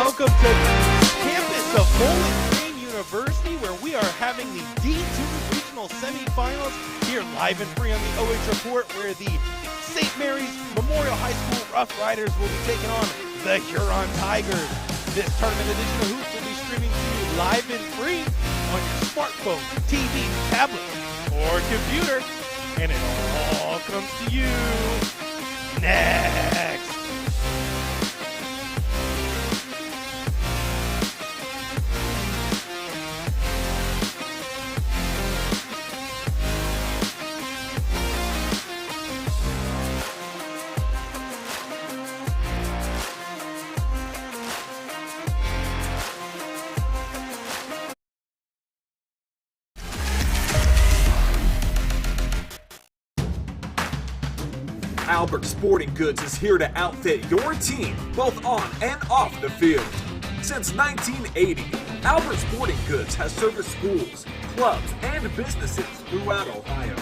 welcome to campus of Bowling Green University, where we are having the D2 Regional Semifinals here live and free on the OH.Report, where the St. Mary's Memorial High School Rough Riders will be taking on the Huron Tigers. This tournament edition of Hoops will be streaming to you live and free on your smartphone, TV, tablet, or computer, and it all comes to you next. Albert Sporting Goods is here to outfit your team, both on and off the field. Since 1980, Albert Sporting Goods has serviced schools, clubs, and businesses throughout Ohio.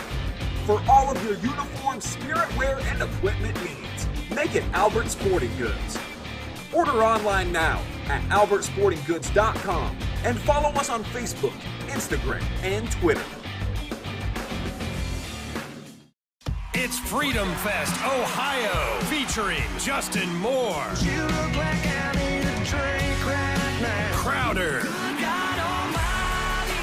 For all of your uniform, spirit wear, and equipment needs, make it Albert Sporting Goods. Order online now at albertsportinggoods.com and follow us on Facebook, Instagram, and Twitter. It's Freedom Fest, Ohio, featuring Justin Moore, You look like I need a drink right now. Crowder, God Almighty,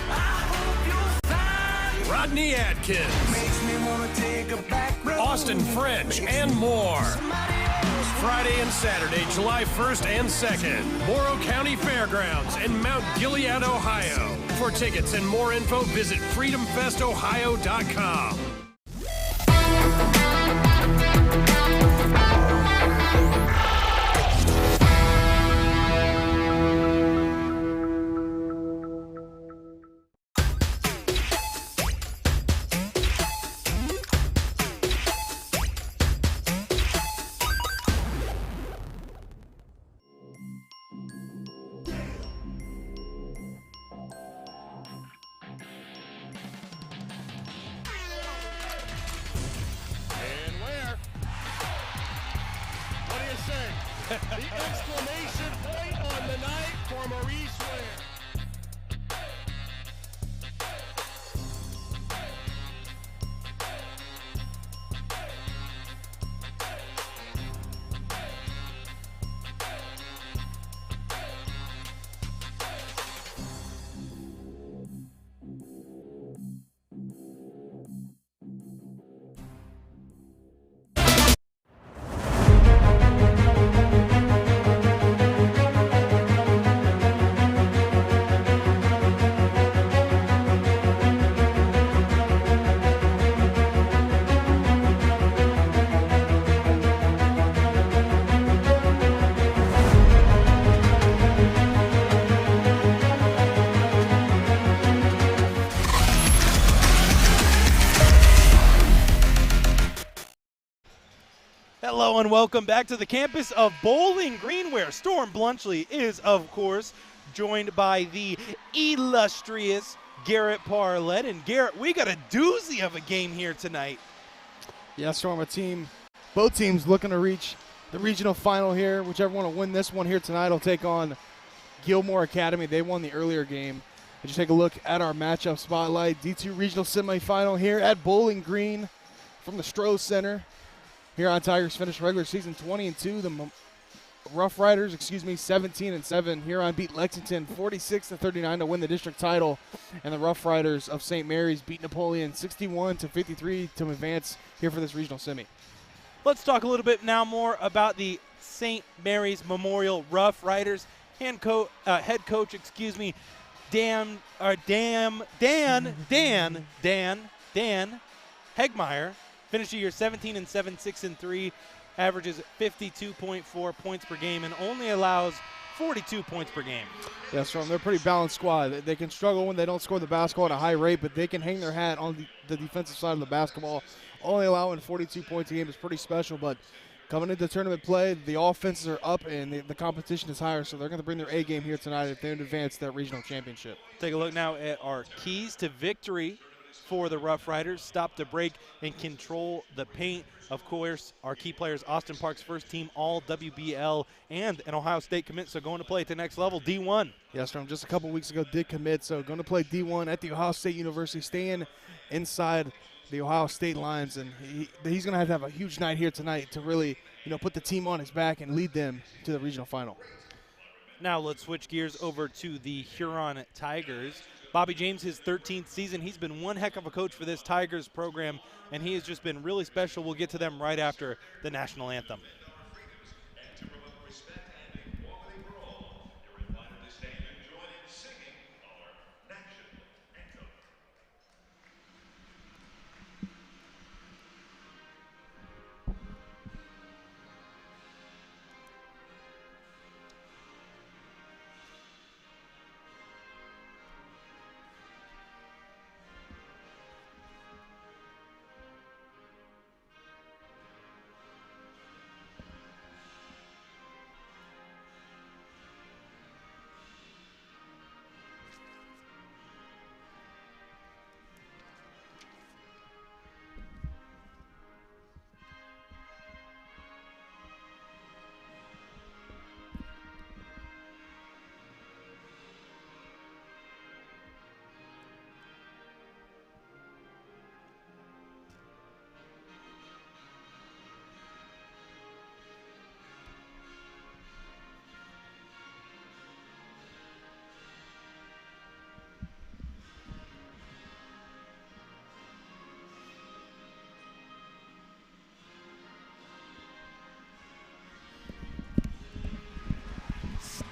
I hope you'll find Rodney Atkins, makes me wanna take a back road. Austin French, and more. Somebody else. Friday and Saturday, July 1st and 2nd, Morrow County Fairgrounds in Mount Gilead, Ohio. For tickets and more info, visit freedomfestohio.com. The exclamation point on the night for Maurice Ware. Hello and welcome back to the campus of Bowling Green, where Storm Blunchley is, of course, joined by the illustrious Garrett Parlett. And Garrett, we got a doozy of a game here tonight. Yeah, Storm, both teams looking to reach the regional final here. Whichever one will win this one here tonight will take on Gilmore Academy. They won the earlier game. Let's just take a look at our matchup spotlight. D2 Regional Semifinal here at Bowling Green from the Stroh Center. Huron Tigers finished regular season 20-2. The Rough Riders, 17-7. Huron beat Lexington 46-39 to win the district title, and the Rough Riders of St. Mary's beat Napoleon 61-53 to advance here for this regional semi. Let's talk a little bit now more about the St. Mary's Memorial Rough Riders. Head coach, Dan Hegmeyer. Finished the year 17-7, 6-3, averages 52.4 points per game, and only allows 42 points per game. Yeah, Storm, they're a pretty balanced squad. They can struggle when they don't score the basketball at a high rate, but they can hang their hat on the defensive side of the basketball. Only allowing 42 points a game is pretty special, but coming into tournament play, the offenses are up and the competition is higher, so they're going to bring their A game here tonight if they advance that regional championship. Take a look now at our keys to victory for the Rough Riders. Stop the break and control the paint. Of course, our key players, Austin Park's first team all WBL and an Ohio State commit, so going to play at the next level, D1. Yes, from just a couple weeks ago did commit, so going to play D1 at the Ohio State University, staying inside the Ohio State lines, and he's going to have a huge night here tonight to really, put the team on his back and lead them to the regional final. Now let's switch gears over to the Huron Tigers. Bobby James, his 13th season. He's been one heck of a coach for this Tigers program, and he has just been really special. We'll get to them right after the national anthem.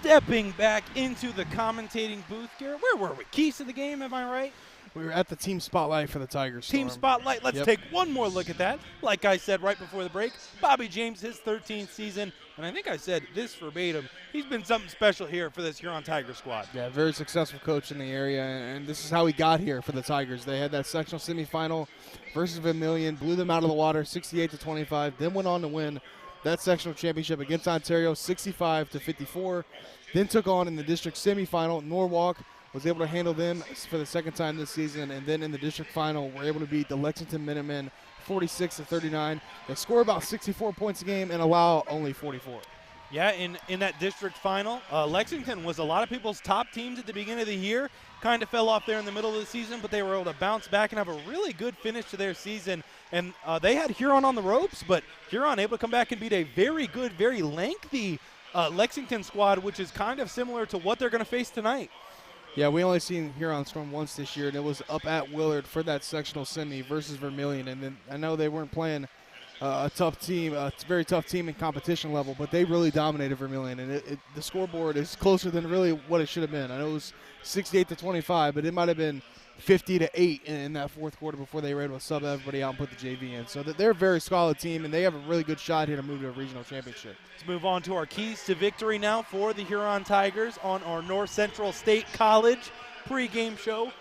Stepping back into the commentating booth, Garrett. Where were we? Keys to the game, am I right? We were at the team spotlight for the Tigers. Team spotlight. Let's take one more look at that. Like I said right before the break, Bobby James, his 13th season, and I think I said this verbatim, he's been something special here for this Huron Tiger squad. Yeah, very successful coach in the area, and this is how he got here for the Tigers. They had that sectional semifinal versus Vermilion, blew them out of the water 68-25, then went on to win that sectional championship against Ontario 65-54, then took on in the district semifinal. Norwalk was able to handle them for the second time this season, and then in the district final were able to beat the Lexington Minutemen 46-39. They score about 64 points a game and allow only 44. Yeah, in that district final, Lexington was a lot of people's top teams at the beginning of the year. Kind of fell off there in the middle of the season, but they were able to bounce back and have a really good finish to their season. And they had Huron on the ropes, but Huron able to come back and beat a very good, very lengthy Lexington squad, which is kind of similar to what they're going to face tonight. Yeah, we only seen Huron Storm once this year, and it was up at Willard for that sectional semi versus Vermilion. And then I know they weren't playing a tough team, a very tough team in competition level, but they really dominated Vermilion. And the scoreboard is closer than really what it should have been. I know it was 68-25, but it might have been 50-8 in that fourth quarter before they were able to sub everybody out and put the JV in. So they're a very solid team, and they have a really good shot here to move to a regional championship. Let's move on to our keys to victory now for the Huron Tigers on our North Central State College pregame show.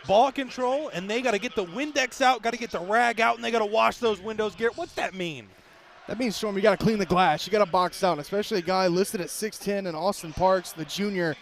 Ball control, and they got to get the Windex out, got to get the rag out, and they got to wash those windows. Garrett, what's that mean? That means, Storm, you got to clean the glass. You got to box out, especially a guy listed at 6'10", and Austin Parks, the junior.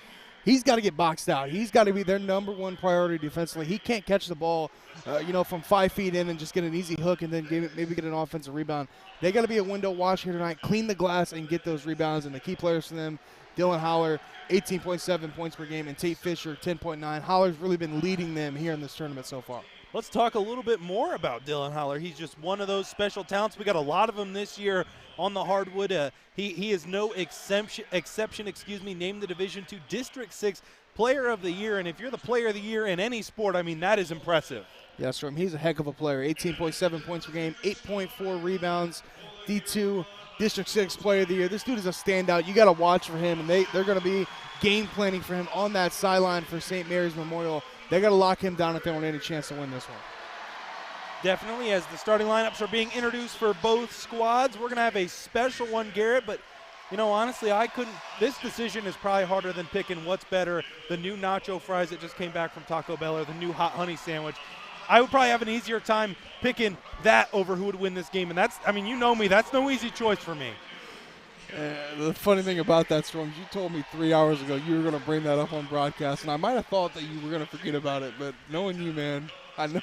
He's got to get boxed out. He's got to be their number one priority defensively. He can't catch the ball, from 5 feet in and just get an easy hook and then maybe get an offensive rebound. They got to be a window wash here tonight, clean the glass, and get those rebounds. And the key players for them, Dylan Howler, 18.7 points per game, and Tate Fisher, 10.9. Howler's really been leading them here in this tournament so far. Let's talk a little bit more about Dylan Howler. He's just one of those special talents. We got a lot of them this year on the hardwood. He is no exception, named the Division II District 6 Player of the Year. And if you're the Player of the Year in any sport, I mean, that is impressive. Yes, Storm, he's a heck of a player. 18.7 points per game, 8.4 rebounds, D2 District 6 Player of the Year. This dude is a standout. You got to watch for him, and they're going to be game planning for him on that sideline for St. Mary's Memorial. They got to lock him down if they want any chance to win this one. Definitely, as the starting lineups are being introduced for both squads, we're going to have a special one, Garrett, but honestly, this decision is probably harder than picking what's better, the new nacho fries that just came back from Taco Bell or the new hot honey sandwich. I would probably have an easier time picking that over who would win this game, and that's no easy choice for me. The funny thing about that, Storm, is you told me 3 hours ago you were going to bring that up on broadcast, and I might have thought that you were going to forget about it, but knowing you, man, I know.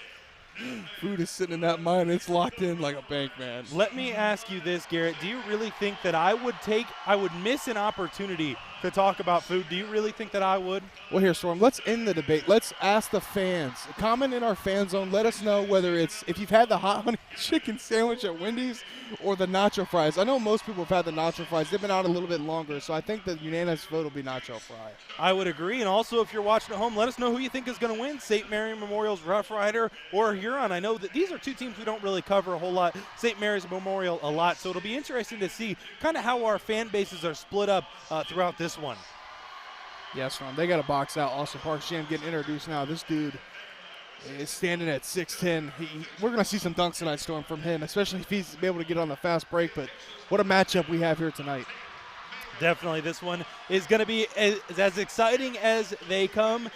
Food is sitting in that mine. It's locked in like a bank, man. Let me ask you this, Garrett. Do you really think that I would miss an opportunity to talk about food? Do you really think that I would? Well, here, Storm, let's end the debate. Let's ask the fans. Comment in our fan zone. Let us know whether it's if you've had the hot honey chicken sandwich at Wendy's or the nacho fries. I know most people have had the nacho fries. They've been out a little bit longer, so I think the unanimous vote will be nacho fry. I would agree. And also, if you're watching at home, let us know who you think is going to win, St. Mary Memorial's Rough Rider or Huron. I know that these are two teams we don't really cover a whole lot, St. Mary's Memorial a lot, so it'll be interesting to see kind of how our fan bases are split up throughout this one. Yes, Ron. They got a box out. Austin Parks Jam getting introduced now. This dude is standing at 6'10". We're going to see some dunks tonight, Storm, from him, especially if he's able to get on the fast break. But what a matchup we have here tonight. Definitely. This one is going to be as exciting as they come.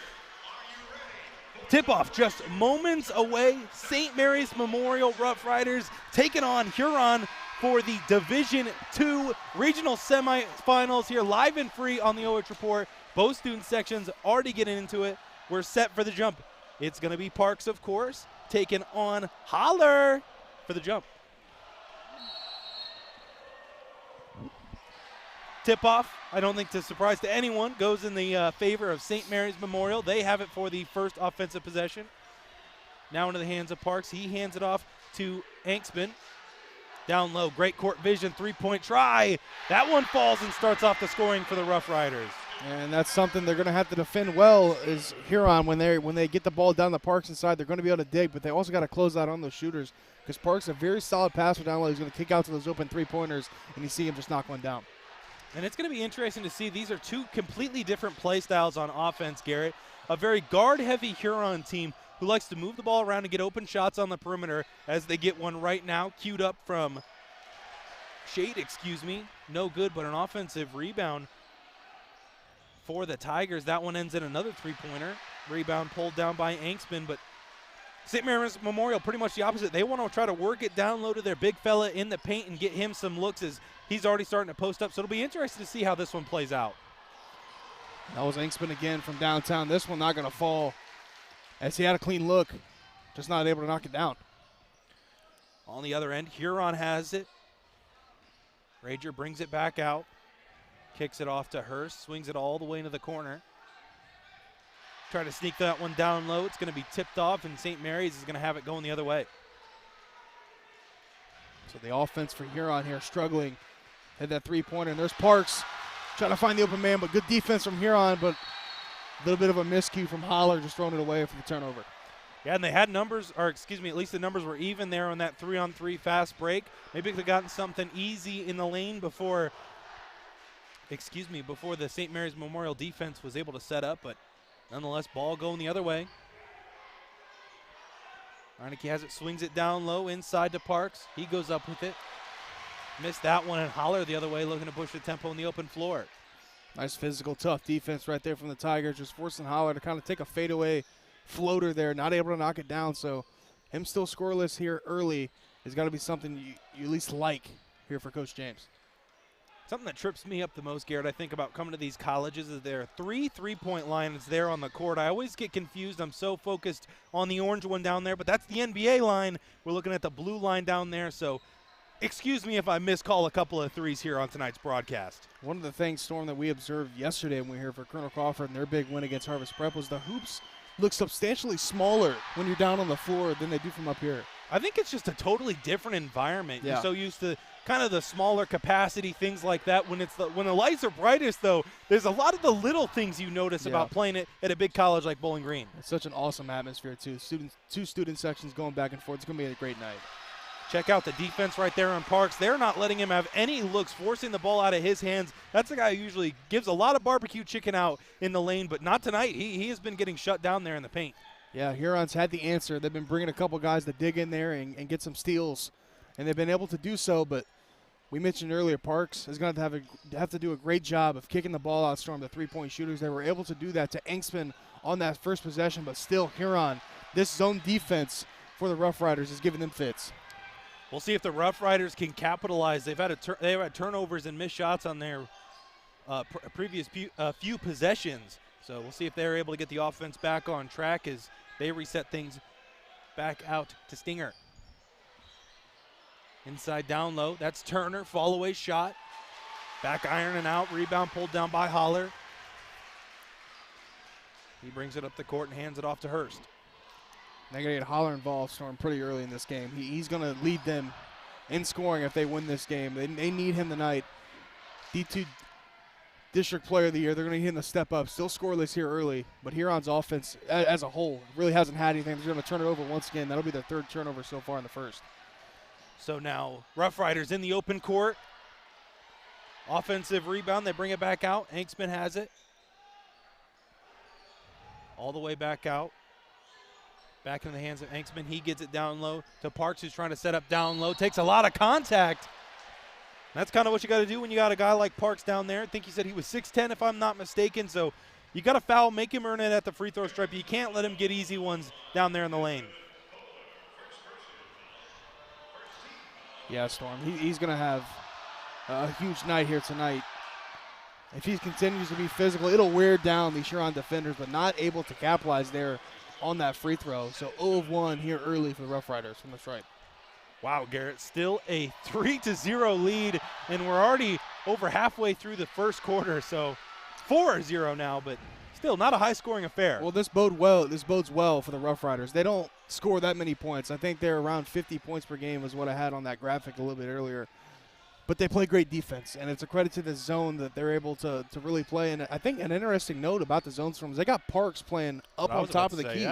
Tip-off just moments away. St. Mary's Memorial Rough Riders taking on Huron for the Division II Regional Semifinals here live and free on the OH.Report. Both student sections already getting into it. We're set for the jump. It's going to be Parks, of course, taking on Holler for the jump. Tip-off, I don't think to surprise to anyone, goes in the favor of St. Mary's Memorial. They have it for the first offensive possession. Now into the hands of Parks. He hands it off to Anksman. Down low, great court vision, three-point try. That one falls and starts off the scoring for the Rough Riders. And that's something they're going to have to defend well is Huron when they get the ball down the Parks inside. They're going to be able to dig, but they also got to close out on those shooters because Parks is a very solid passer down low. He's going to kick out to those open three-pointers, and you see him just knock one down. And it's going to be interesting to see. These are two completely different play styles on offense, Garrett. A very guard-heavy Huron team who likes to move the ball around and get open shots on the perimeter as they get one right now queued up from Shade, no good, but an offensive rebound for the Tigers. That one ends in another three-pointer. Rebound pulled down by Anksman, but St. Mary's Memorial pretty much the opposite. They want to try to work it down low to their big fella in the paint and get him some looks as he's already starting to post up. So it'll be interesting to see how this one plays out. That was Anksman again from downtown. This one not going to fall as he had a clean look, just not able to knock it down. On the other end, Huron has it. Rager brings it back out. Kicks it off to Hurst, swings it all the way into the corner. Try to sneak that one down low. It's going to be tipped off, and St. Mary's is going to have it going the other way. So the offense for Huron here struggling. Had that three-pointer, and there's Parks trying to find the open man, but good defense from Huron, but a little bit of a miscue from Holler, just throwing it away for the turnover. Yeah, and they had numbers, or excuse me, at least the numbers were even there on that 3-on-3 fast break. Maybe they could have gotten something easy in the lane before the St. Mary's Memorial defense was able to set up, but nonetheless, ball going the other way. Reineke has it, swings it down low inside to Parks. He goes up with it. Missed that one, and Holler the other way, looking to push the tempo on the open floor. Nice physical, tough defense right there from the Tigers, just forcing Holler to kind of take a fadeaway floater there, not able to knock it down. So him still scoreless here early has got to be something you at least like here for Coach James. Something that trips me up the most, Garrett, I think about coming to these colleges is there are three-point lines there on the court. I always get confused. I'm so focused on the orange one down there, but that's the NBA line. We're looking at the blue line down there, so excuse me if I miscall a couple of threes here on tonight's broadcast. One of the things, Storm, that we observed yesterday when we were here for Colonel Crawford and their big win against Harvest Prep was the hoops look substantially smaller when you're down on the floor than they do from up here. I think it's just a totally different environment. Yeah. You're so used to kind of the smaller capacity, things like that. When the lights are brightest, though, there's a lot of the little things you notice about playing it at a big college like Bowling Green. It's such an awesome atmosphere, too. Two student sections going back and forth. It's going to be a great night. Check out the defense right there on Parks. They're not letting him have any looks, forcing the ball out of his hands. That's the guy who usually gives a lot of barbecue chicken out in the lane, but not tonight. He has been getting shut down there in the paint. Yeah, Huron's had the answer. They've been bringing a couple guys to dig in there and get some steals, and they've been able to do so. But we mentioned earlier, Parks is going to have to do a great job of kicking the ball out, Storm, the three-point shooters. They were able to do that to Anksman on that first possession, but still Huron, this zone defense for the Rough Riders is giving them fits. We'll see if the Rough Riders can capitalize. They've had turnovers and missed shots on their previous few possessions. So we'll see if they're able to get the offense back on track as they reset things back out to Stinger. Inside down low, that's Turner, fall away shot. Back iron and out, rebound pulled down by Holler. He brings it up the court and hands it off to Hurst. They're going to get Holler involved, Storm, pretty early in this game. He's going to lead them in scoring if they win this game. They need him tonight. D2 District Player of the Year. They're going to need him to step up. Still scoreless here early, but Huron's offense as a whole really hasn't had anything. They're going to turn it over once again. That'll be their third turnover so far in the first. So now Rough Riders in the open court. Offensive rebound. They bring it back out. Hanksman has it. All the way back out. Back in the hands of Hanksman. He gets it down low to Parks, who's trying to set up down low. Takes a lot of contact. That's kind of what you got to do when you got a guy like Parks down there. I think he said he was 6'10", if I'm not mistaken. So you got to foul, make him earn it at the free throw stripe. You can't let him get easy ones down there in the lane. Yeah, Storm. He's going to have a huge night here tonight. If he continues to be physical, it'll wear down these Huron defenders, but not able to capitalize there on that free throw. So 0 of 1 here early for the Rough Riders from the stripe. Wow, Garrett, still a 3-0 lead, and we're already over halfway through the first quarter. So 4-0 now, but still not a high-scoring affair. Well, this bodes well for the Rough Riders. They don't score that many points. I think they're around 50 points per game is what I had on that graphic a little bit earlier. But they play great defense, and it's a credit to the zone that they're able to really play. And I think an interesting note about the zones from is they got Parks playing up on top of the key.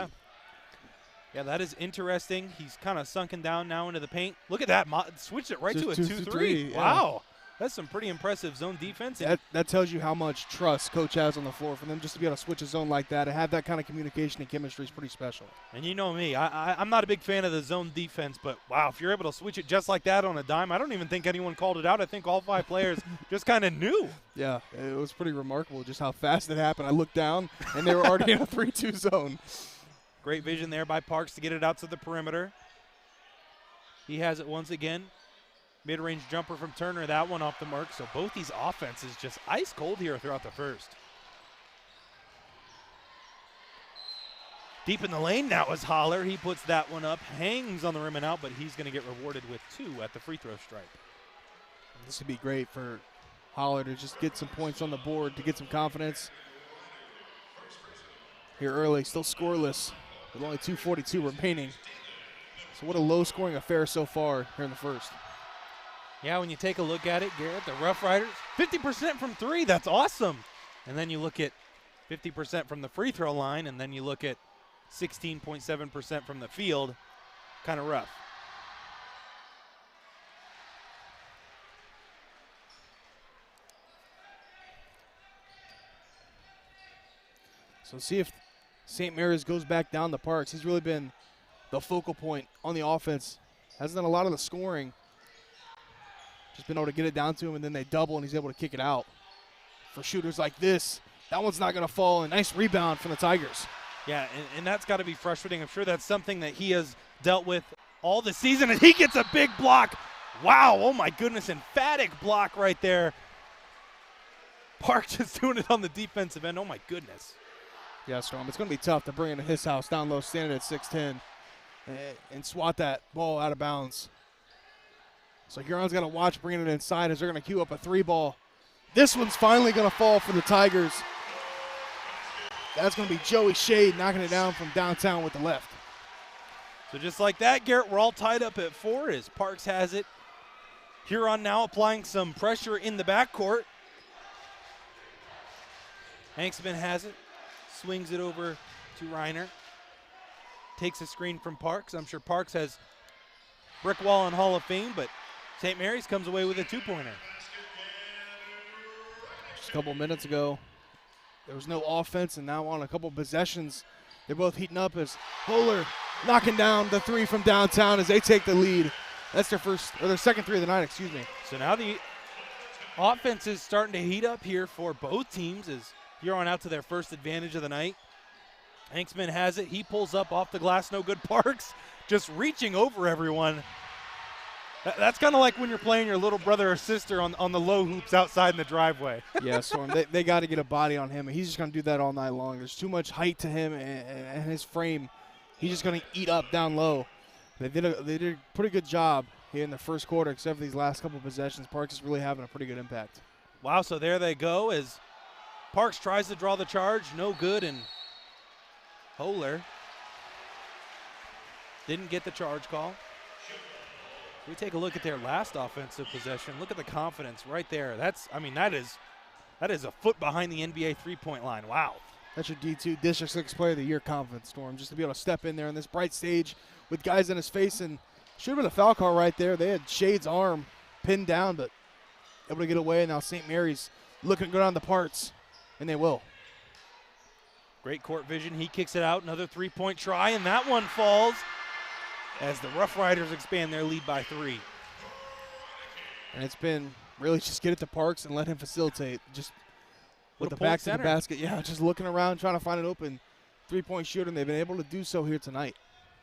Yeah, that is interesting. He's kind of sunken down now into the paint. Look at that. Switched it right to a 2-3. Yeah. Wow. That's some pretty impressive zone defense. That tells you how much trust Coach has on the floor. For them just to be able to switch a zone like that and have that kind of communication and chemistry is pretty special. And you know me, I'm not a big fan of the zone defense, but wow, if you're able to switch it just like that on a dime, I don't even think anyone called it out. I think all 5 players just kind of knew. Yeah, it was pretty remarkable just how fast it happened. I looked down, and they were already in a 3-2 zone. Great vision there by Parks to get it out to the perimeter. He has it once again. Mid-range jumper from Turner, that one off the mark. So both these offenses just ice cold here throughout the first. Deep in the lane now is Holler. He puts that one up, hangs on the rim and out, but he's going to get rewarded with 2 at the free throw stripe. This would be great for Holler to just get some points on the board, to get some confidence. Here early, still scoreless with only 2:42 remaining. So what a low-scoring affair so far here in the first. Yeah, when you take a look at it, Garrett, the Rough Riders, 50% from 3, that's awesome. And then you look at 50% from the free throw line, and then you look at 16.7% from the field, kind of rough. So see if St. Mary's goes back down to Parks. He's really been the focal point on the offense. Hasn't done a lot of the scoring. Just been able to get it down to him, and then they double, and he's able to kick it out. For shooters like this, that one's not going to fall. A nice rebound from the Tigers. Yeah, and that's got to be frustrating. I'm sure that's something that he has dealt with all the season, and he gets a big block. Wow, oh my goodness, emphatic block right there. Parks just doing it on the defensive end. Oh my goodness. Yeah, Storm, it's going to be tough to bring into his house down low, standing at 6'10", and swat that ball out of bounds. So Huron's got to watch bringing it inside as they're going to queue up a 3-ball. This one's finally going to fall for the Tigers. That's going to be Joey Shade knocking it down from downtown with the left. So just like that, Garrett, we're all tied up at 4 as Parks has it. Huron now applying some pressure in the backcourt. Hanksman has it, swings it over to Reiner. Takes a screen from Parks. I'm sure Parks has brick wall in Hall of Fame, but St. Mary's comes away with a 2-pointer. Just a couple minutes ago, there was no offense, and now on a couple possessions, they're both heating up as Holler knocking down the 3 from downtown as they take the lead. That's their second 3 of the night, excuse me. So now the offense is starting to heat up here for both teams as Huron out to their first advantage of the night. Hanksman has it. He pulls up off the glass. No good. Parks just reaching over everyone. That's kind of like when you're playing your little brother or sister on the low hoops outside in the driveway. Yeah, Storm, they got to get a body on him. He's just going to do that all night long. There's too much height to him and his frame. he's just going to eat up down low. They did a pretty good job here in the first quarter, except for these last couple possessions. Parks is really having a pretty good impact. Wow, so there they go as Parks tries to draw the charge. No good, and Holer didn't get the charge call. We take a look at their last offensive possession. Look at the confidence right there. That is a foot behind the NBA three-point line. Wow. That's your D2 District 6 Player of the Year confidence, Storm, just to be able to step in there on this bright stage with guys in his face, and should have been a foul call right there. They had Shade's arm pinned down, but able to get away. Now St. Mary's looking to go down the parts, and they will. Great court vision. He kicks it out. Another three-point try, and that one falls as the Rough Riders expand their lead by 3. And it's been really just get it to Parks and let him facilitate. Just with the Little back point to the center. basket. Yeah, just looking around, trying to find an open three-point shooter, and they've been able to do so here tonight.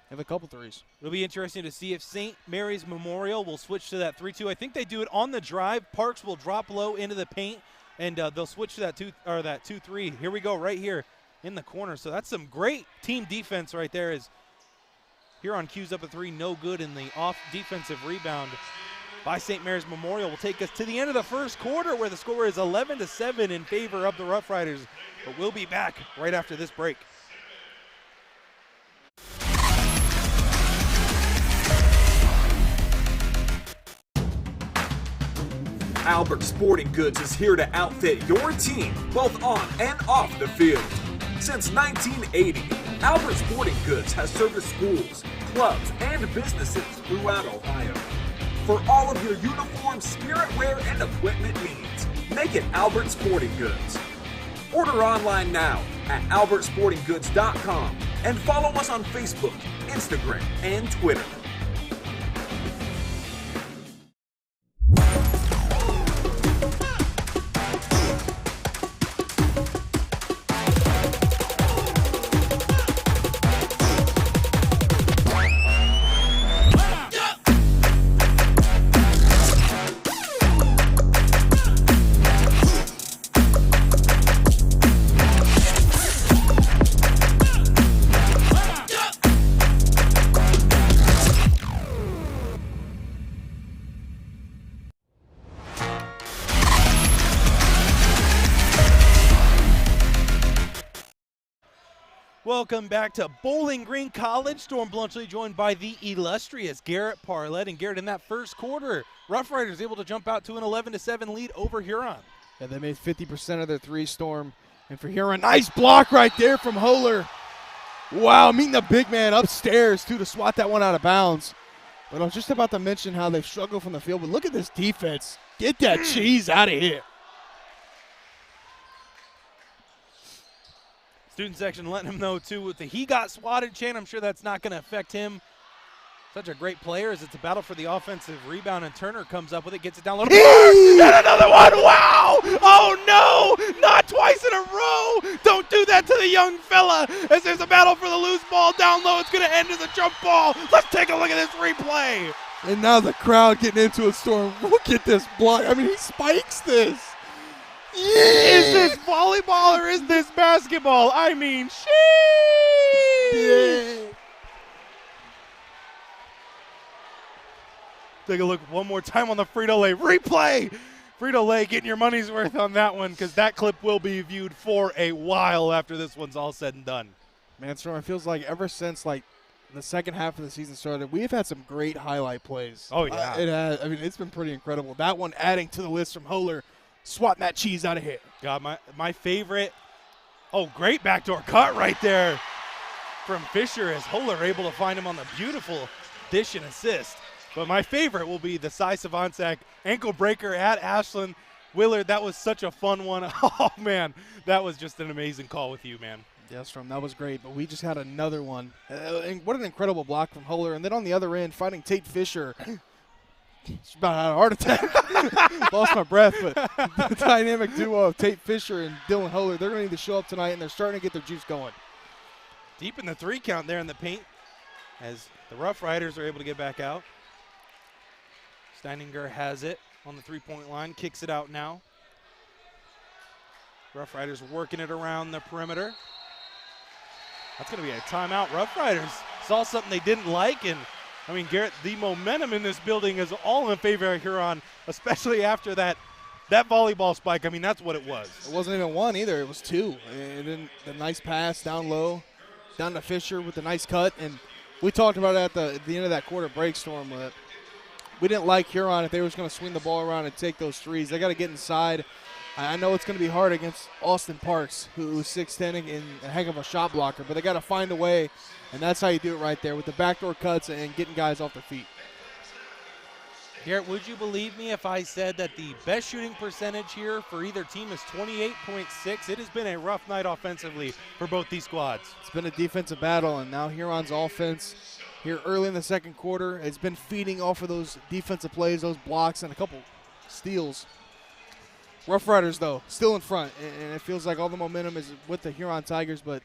They have a couple threes. It'll be interesting to see if St. Mary's Memorial will switch to that 3-2. I think they do it on the drive. Parks will drop low into the paint, and they'll switch to that 2-3. Here we go, right here in the corner. So that's some great team defense right there. As Huron cues up a 3, no good, in the off defensive rebound by St. Mary's Memorial will take us to the end of the first quarter, where the score is 11-7 in favor of the Rough Riders. But we'll be back right after this break. Albert Sporting Goods is here to outfit your team, both on and off the field. Since 1980, Albert Sporting Goods has serviced schools, clubs, and businesses throughout Ohio. For all of your uniform, spirit wear, and equipment needs, make it Albert Sporting Goods. Order online now at albertsportinggoods.com and follow us on Facebook, Instagram, and Twitter. Welcome back to Bowling Green College. Storm Blunchley joined by the illustrious Garrett Parlett. And Garrett, in that first quarter, Rough Riders able to jump out to an 11-7 lead over Huron. Yeah, they made 50% of their three, Storm. And for Huron, nice block right there from Holer. Wow, meeting the big man upstairs, too, to swat that one out of bounds. But I was just about to mention how they've struggled from the field. But look at this defense. Get that cheese out of here. Student section letting him know, too, with the "he got swatted" chant. I'm sure that's not going to affect him. Such a great player as it's a battle for the offensive rebound, and Turner comes up with it, gets it down low. And another one! Wow! Oh, no! Not twice in a row! Don't do that to the young fella as there's a battle for the loose ball down low. It's going to end as a jump ball. Let's take a look at this replay. And now the crowd getting into a Storm. Look at this block. I mean, he spikes this. Is this volleyball or is this basketball? I mean, sheesh! Yeah. Take a look one more time on the Frito Lay replay. Frito Lay getting your money's worth on that one, because that clip will be viewed for a while after this one's all said and done. Man, Storm, it feels like ever since the second half of the season started, we've had some great highlight plays. Oh, yeah. It has. I mean, it's been pretty incredible. That one adding to the list from Holer, swatting that cheese out of here. God, my favorite. Oh, great backdoor cut right there from Fisher, as Holer able to find him on the beautiful dish and assist. But my favorite will be the Cy Savansak ankle breaker at Ashland Willard. That was such a fun one. Oh, man, that was just an amazing call with you, man. Yes, Storm, that was great. But we just had another one. And what an incredible block from Holer. And then on the other end, fighting Tate Fisher. She's about had a heart attack. Lost my breath, but the dynamic duo of Tate Fisher and Dylan Holer, they're going to need to show up tonight, and they're starting to get their juice going. Deep in the 3 count there in the paint as the Rough Riders are able to get back out. Steininger has it on the 3-point line, kicks it out now. Rough Riders working it around the perimeter. That's going to be a timeout. Rough Riders saw something they didn't like. And, I mean, Garrett, the momentum in this building is all in favor of Huron, especially after that volleyball spike. I mean, that's what it was. It wasn't even one either. It was two. And then the nice pass down low, down to Fisher with the nice cut. And we talked about it at the end of that quarter break, Storm. We didn't like Huron if they were going to swing the ball around and take those threes. They got to get inside. I know it's going to be hard against Austin Parks, who's 6'10" and a heck of a shot blocker, but they got to find a way, and that's how you do it right there with the backdoor cuts and getting guys off their feet. Garrett, would you believe me if I said that the best shooting percentage here for either team is 28.6? It has been a rough night offensively for both these squads. It's been a defensive battle, and now Huron's offense here early in the second quarter has been feeding off of those defensive plays, those blocks, and a couple steals. Rough Riders, though, still in front, and it feels like all the momentum is with the Huron Tigers, but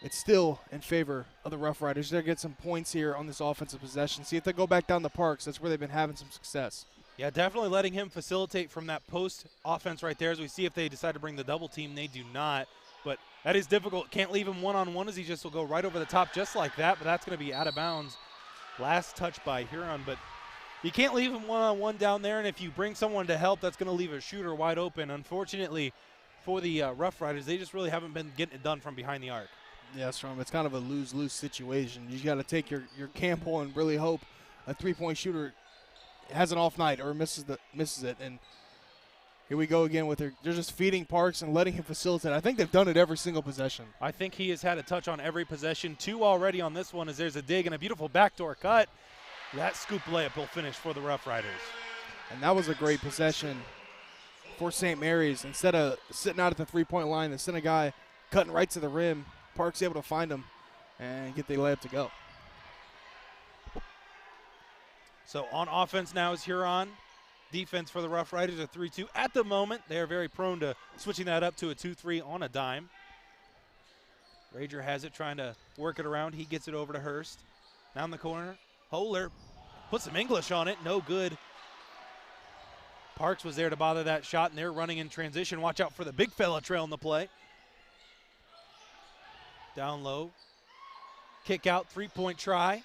it's still in favor of the Rough Riders. They're going to get some points here on this offensive possession. See if they go back down the Parks. That's where they've been having some success. Yeah, definitely letting him facilitate from that post offense right there as we see if they decide to bring the double team. They do not, but that is difficult. Can't leave him one-on-one as he just will go right over the top just like that, but that's going to be out of bounds. Last touch by Huron, but you can't leave him one-on-one down there, and if you bring someone to help, that's going to leave a shooter wide open. Unfortunately for the Rough Riders, they just really haven't been getting it done from behind the arc. Yeah, Storm, it's kind of a lose-lose situation. You got to take your gamble and really hope a three-point shooter has an off night or misses it. And here we go again with they're just feeding Parks and letting him facilitate. I think they've done it every single possession. I think he has had a touch on every possession. 2 already on this one as there's a dig and a beautiful backdoor cut. That scoop layup will finish for the Rough Riders. And that was a great possession for St. Mary's. Instead of sitting out at the three-point line, they sent a guy cutting right to the rim. Parks able to find him and get the layup to go. So on offense now is Huron. Defense for the Rough Riders, a 3-2. At the moment, they are very prone to switching that up to a 2-3 on a dime. Rager has it, trying to work it around. He gets it over to Hurst. Down the corner. Holer puts some English on it. No good. Parks was there to bother that shot, and they're running in transition. Watch out for the big fella trailing the play. Down low. Kick out, three-point try.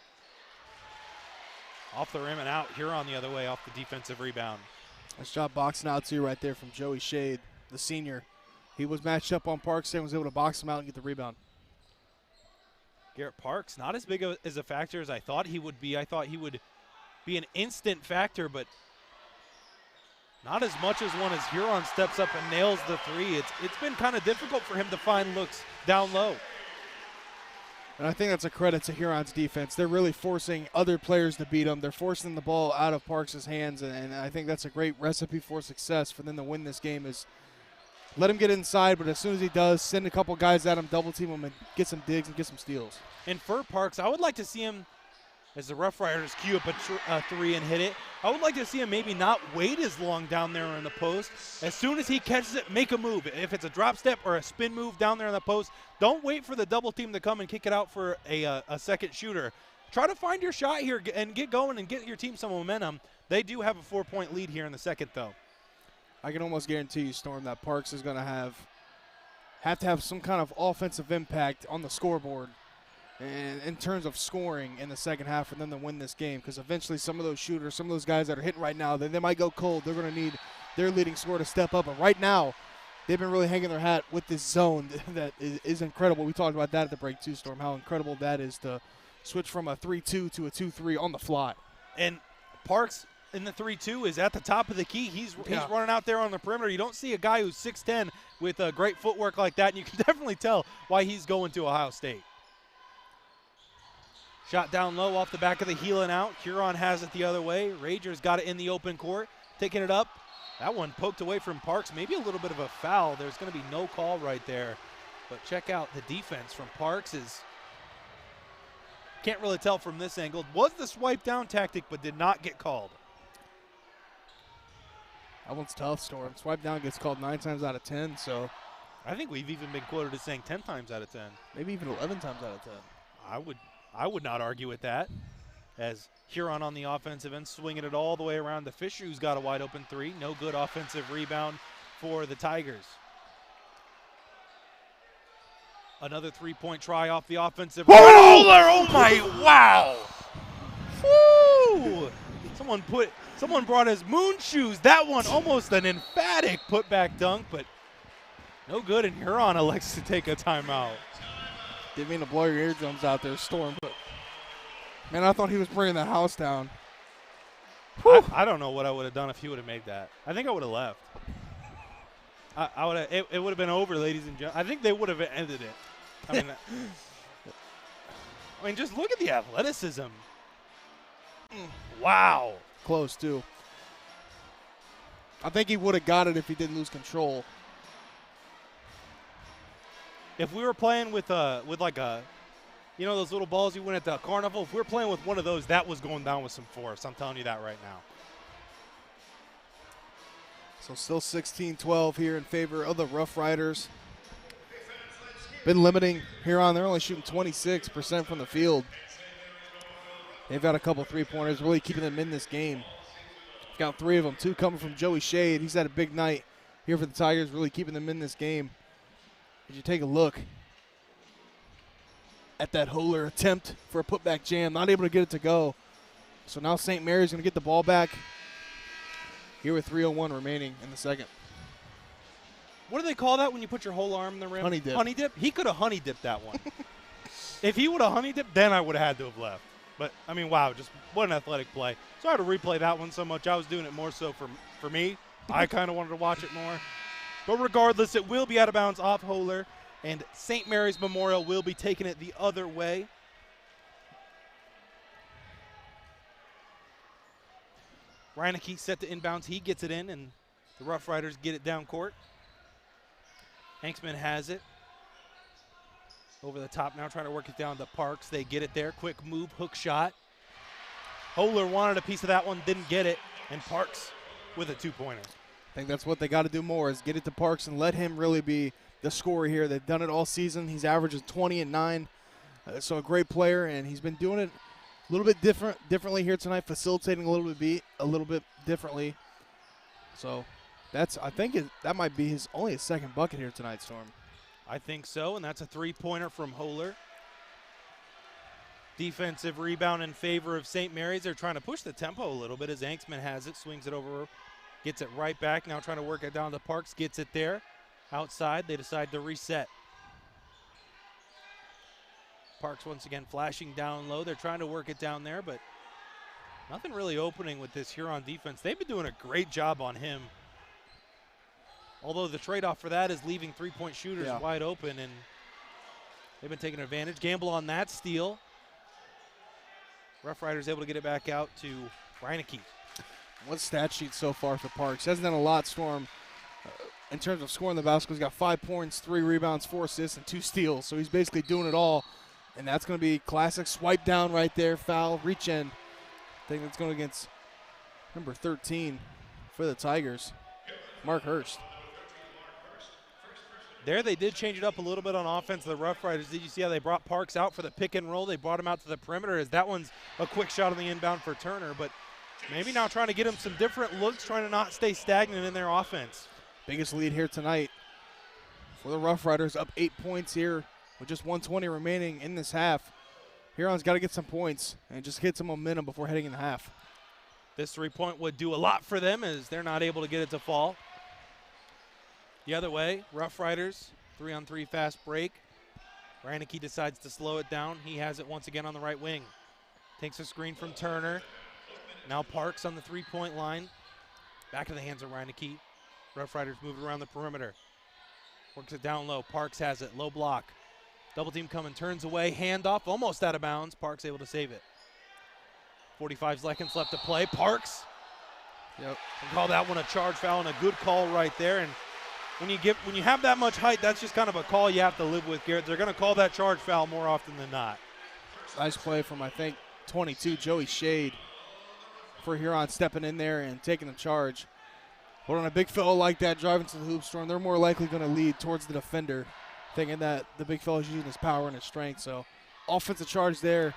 Off the rim and out. Huron the other way off the defensive rebound. Nice job boxing out, too, right there from Joey Shade, the senior. He was matched up on Parks and was able to box him out and get the rebound. Garrett Parks, not as big as a factor as I thought he would be. I thought he would be an instant factor, but not as much as one as Huron steps up and nails the three. It's been kind of difficult for him to find looks down low. And I think that's a credit to Huron's defense. They're really forcing other players to beat them. They're forcing the ball out of Parks' hands, and I think that's a great recipe for success for them to win this game is let him get inside, but as soon as he does, send a couple guys at him, double team him, and get some digs and get some steals. And for Parks, I would like to see him, as the Rough Riders cue up a three and hit it, I would like to see him maybe not wait as long down there in the post. As soon as he catches it, make a move. If it's a drop step or a spin move down there in the post, don't wait for the double team to come and kick it out for a second shooter. Try to find your shot here and get going and get your team some momentum. They do have a 4-point lead here in the second, though. I can almost guarantee you, Storm, that Parks is going to have to have some kind of offensive impact on the scoreboard and in terms of scoring in the second half for them to win this game, because eventually some of those shooters, some of those guys that are hitting right now, they might go cold. They're going to need their leading scorer to step up. And right now, they've been really hanging their hat with this zone that is incredible. We talked about that at the break too, Storm, how incredible that is to switch from a 3-2 to a 2-3 on the fly. And Parks in the 3-2 is at the top of the key. He's running out there on the perimeter. You don't see a guy who's 6'10" with great footwork like that, and you can definitely tell why he's going to Ohio State. Shot down low off the back of the heel and out. Huron has it the other way. Rager's got it in the open court, taking it up. That one poked away from Parks. Maybe a little bit of a foul. There's going to be no call right there. But check out the defense from Parks. Can't really tell from this angle. Was the swipe down tactic, but did not get called. That one's tough, Storm. Swipe down gets called 9 times out of 10, so. I think we've even been quoted as saying 10 times out of 10. Maybe even 11 times out of 10. I would not argue with that, as Huron on the offensive end, swinging it all the way around to Fisher, who's got a wide open three. No good offensive rebound for the Tigers. Another three-point try off the offensive. Oh my, wow. Woo! Someone brought his moon shoes. That one almost an emphatic putback dunk, but no good, and Huron elects to take a timeout. Didn't mean to blow your eardrums out there, Storm, but man, I thought he was bringing the house down. I don't know what I would have done if he would have made that. I think I would have left. I would have. It would have been over, ladies and gentlemen. I think they would have ended it. I mean, just look at the athleticism. Wow. Close, too. I think he would have got it if he didn't lose control. If we were playing with like a, you know, those little balls you win at the carnival, if we were playing with one of those, that was going down with some force. I'm telling you that right now. So still 16-12 here in favor of the Rough Riders. Been limiting Huron. They're only shooting 26% from the field. They've got a couple three-pointers, really keeping them in this game. Got 3 of them, 2 coming from Joey Shade. He's had a big night here for the Tigers, really keeping them in this game. As you take a look at that Holer attempt for a putback jam, not able to get it to go. So now St. Mary's going to get the ball back here with 3:01 remaining in the second. What do they call that when you put your whole arm in the rim? Honey dip. Honey dip? He could have honey dipped that one. If he would have honey dipped, then I would have had to have left. But, I mean, wow, just what an athletic play. So I had to replay that one so much. I was doing it more so for me. I kind of wanted to watch it more. But regardless, it will be out of bounds off Holer, and St. Mary's Memorial will be taking it the other way. Reineke set to inbounds. He gets it in, and the Rough Riders get it down court. Hanksman has it. Over the top now, trying to work it down to Parks. They get it there. Quick move, hook shot. Holer wanted a piece of that one, didn't get it, and Parks with a two-pointer. I think that's what they got to do more is get it to Parks and let him really be the scorer here. They've done it all season. He's averaging 20 and 9, so a great player, and he's been doing it a little bit differently here tonight, facilitating a little bit differently. So I think that might be only his second bucket here tonight, Storm. I think so, and that's a three-pointer from Holer. Defensive rebound in favor of St. Mary's. They're trying to push the tempo a little bit as Hanksman has it, swings it over, gets it right back. Now trying to work it down to Parks, gets it there. Outside, they decide to reset. Parks once again flashing down low. They're trying to work it down there, but nothing really opening with this Huron defense. They've been doing a great job on him. Although the trade-off for that is leaving three-point shooters wide open, and they've been taking advantage. Gamble on that steal. Rough Riders able to get it back out to Reineke. What stat sheet so far for Parks? Hasn't done a lot, Storm, in terms of scoring the basketball. He's got 5 points, 3 rebounds, 4 assists, and 2 steals. So he's basically doing it all, and that's going to be classic swipe down right there, foul, reach in. I think that's going against number 13 for the Tigers, Mark Hurst. There they did change it up a little bit on offense. The Rough Riders, did you see how they brought Parks out for the pick and roll? They brought him out to the perimeter as that one's a quick shot on the inbound for Turner. But maybe now trying to get him some different looks, trying to not stay stagnant in their offense. Biggest lead here tonight for the Rough Riders, up 8 points here with just 1:20 remaining in this half. Huron's got to get some points and just get some momentum before heading in the half. This three-point would do a lot for them as they're not able to get it to fall. The other way, Rough Riders, 3-on-3 fast break. Reineke decides to slow it down. He has it once again on the right wing. Takes a screen from Turner. Now Parks on the three-point line. Back to the hands of Reineke. Rough Riders move around the perimeter. Works it down low. Parks has it. Low block. Double team coming. Turns away. Handoff. Almost out of bounds. Parks able to save it. 45 seconds left to play. Parks. Yep. Call that one a charge foul and a good call right there. And when you have that much height, that's just kind of a call you have to live with, Garrett. They're going to call that charge foul more often than not. Nice play from, I think, 22, Joey Shade, for Huron stepping in there and taking the charge. But on a big fellow like that driving to the hoop, Storm, they're more likely going to lead towards the defender, thinking that the big fella's using his power and his strength. So offensive charge there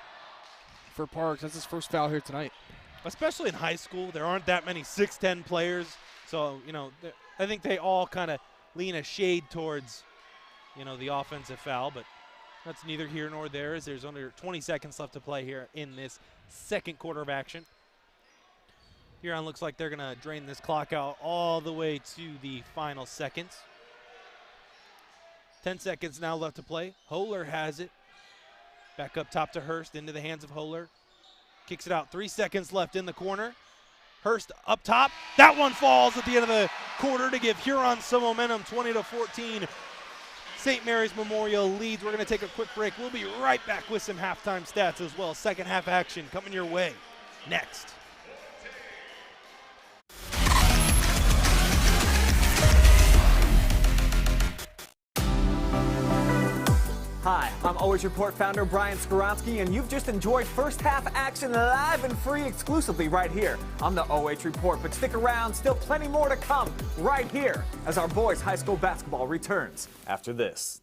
for Parks. That's his first foul here tonight. Especially in high school, there aren't that many 6'10 players. So, I think they all kind of lean a shade towards the offensive foul, but that's neither here nor there as there's under 20 seconds left to play here in this second quarter of action. Huron looks like they're going to drain this clock out all the way to the final seconds. 10 seconds now left to play. Holer has it. Back up top to Hurst, into the hands of Holer. Kicks it out, 3 seconds left in the corner. Hurst up top. That one falls at the end of the quarter to give Huron some momentum, 20-14. St. Mary's Memorial leads. We're going to take a quick break. We'll be right back with some halftime stats as well. Second half action coming your way next. Hi, I'm OH.Report founder Brian Skoronsky, and you've just enjoyed first half action live and free exclusively right here on the OH.Report. But stick around, still plenty more to come right here as our boys high school basketball returns after this.